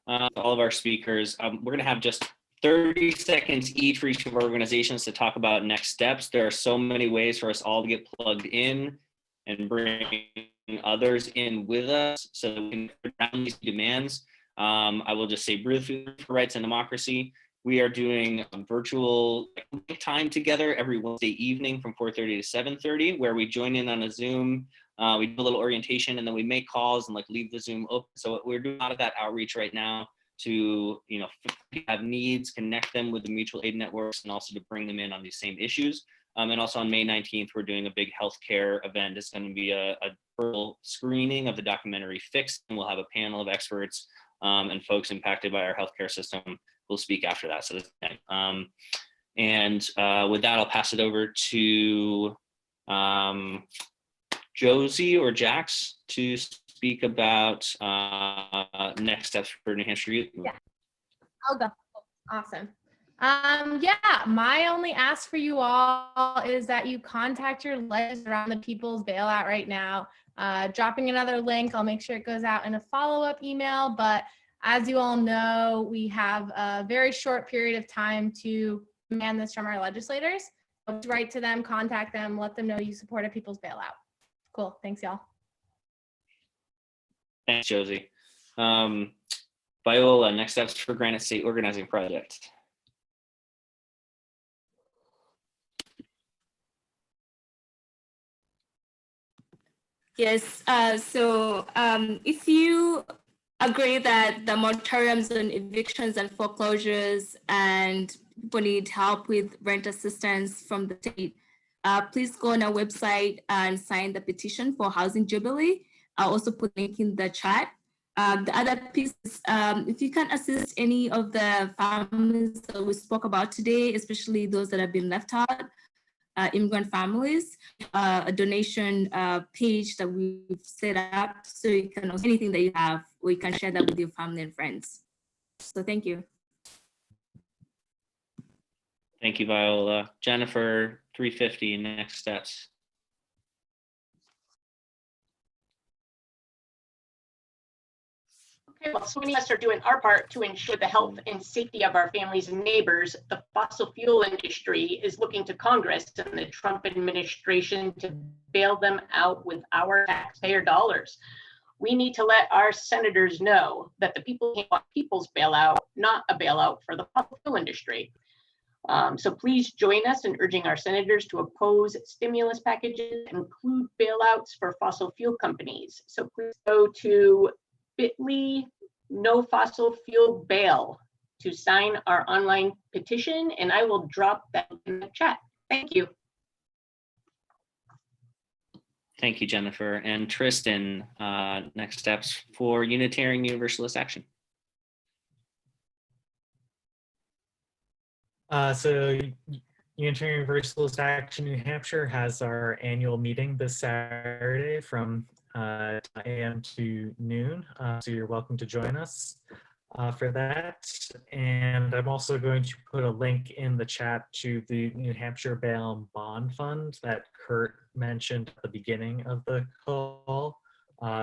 All of our speakers, we're going to have just 30 seconds each for each of our organizations to talk about next steps. There are so many ways for us all to get plugged in and bring others in with us so that we can put down these demands. I will just say briefly for Rights and Democracy, we are doing a virtual time together every Wednesday evening from 4:30 to 7:30, where we join in on a Zoom. We do a little orientation and then we make calls and leave the Zoom open. So we're doing a lot of that outreach right now to have needs, connect them with the mutual aid networks, and also to bring them in on these same issues. And also on May 19th, we're doing a big healthcare event. It's going to be a full screening of the documentary Fixed, and we'll have a panel of experts and folks impacted by our healthcare system will speak after that. So with that, I'll pass it over to Josie or Jax to speak about next steps for New Hampshire Youth Movement. Yeah, I'll go. Awesome. Yeah, my only ask for you all is that you contact your legislators around the People's Bailout right now. Dropping another link, I'll make sure it goes out in a follow-up email, but as you all know, we have a very short period of time to demand this from our legislators. write to them, contact them, let them know you supported People's Bailout. Cool. Thanks, y'all. Thanks, Josie. Viola, next steps for Granite State Organizing Project. Yes, if you agree that the moratoriums on evictions and foreclosures and people need help with rent assistance from the state, please go on our website and sign the petition for Housing Jubilee. I'll also put a link in the chat. The other piece is if you can assist any of the families that we spoke about today, especially those that have been left out, immigrant families, a donation page that we've set up, so you can anything that you have, or you can share that with your family and friends. So thank you. Thank you, Viola. Jennifer, 350, next steps. Okay, well, so many of us are doing our part to ensure the health and safety of our families and neighbors. The fossil fuel industry is looking to Congress and the Trump administration to bail them out with our taxpayer dollars. We need to let our senators know that the people want people's bailout, not a bailout for the fossil fuel industry. So please join us in urging our senators to oppose stimulus packages and include bailouts for fossil fuel companies. So please go to bit.ly no fossil fuel bail to sign our online petition, and I will drop that in the chat. Thank you. Thank you, Jennifer. And Tristan, next steps for Unitarian Universalist Action. So Unitarian Universalist Action New Hampshire has our annual meeting this Saturday from 10 a.m. to noon. So you're welcome to join us for that. And I'm also going to put a link in the chat to the New Hampshire Bail and Bond Fund that Kurt mentioned at the beginning of the call.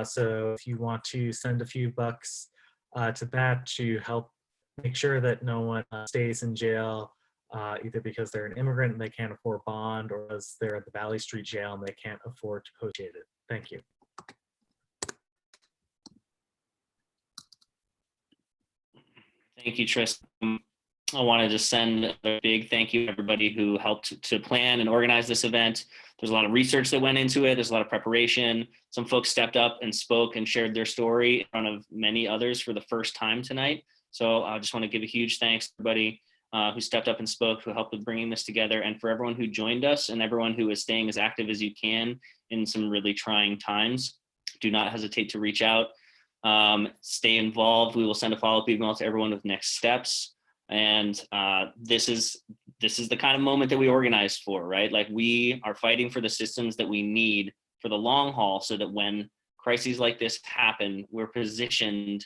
So if you want to send a few bucks to that to help make sure that no one stays in jail, either because they're an immigrant and they can't afford bond, or because they're at the Valley Street jail and they can't afford to negotiate it. Thank you. Thank you, Tristan. I wanted to send a big thank you to everybody who helped to plan and organize this event. There's a lot of research that went into it. There's a lot of preparation. Some folks stepped up and spoke and shared their story in front of many others for the first time tonight. So I just want to give a huge thanks to everybody who stepped up and spoke, who helped with bringing this together, and for everyone who joined us and everyone who is staying as active as you can in some really trying times. Do not hesitate to reach out. Stay involved. We will send a follow-up email to everyone with next steps. And this is the kind of moment that we organized for, right? Like, we are fighting for the systems that we need for the long haul, so that when crises like this happen, we're positioned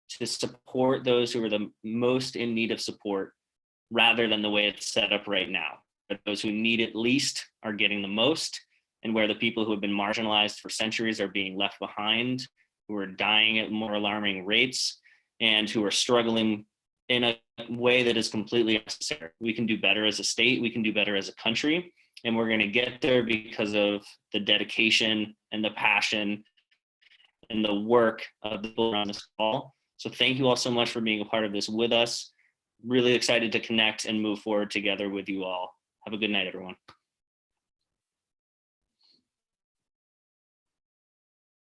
to support those who are the most in need of support, rather than the way it's set up right now. But those who need it least are getting the most, and where the people who have been marginalized for centuries are being left behind, who are dying at more alarming rates, and who are struggling in a way that is completely unnecessary. We can do better as a state, we can do better as a country, and we're going to get there because of the dedication and the passion and the work of the people around this call. So thank you all so much for being a part of this with us. Really excited to connect and move forward together with you all. Have a good night, everyone.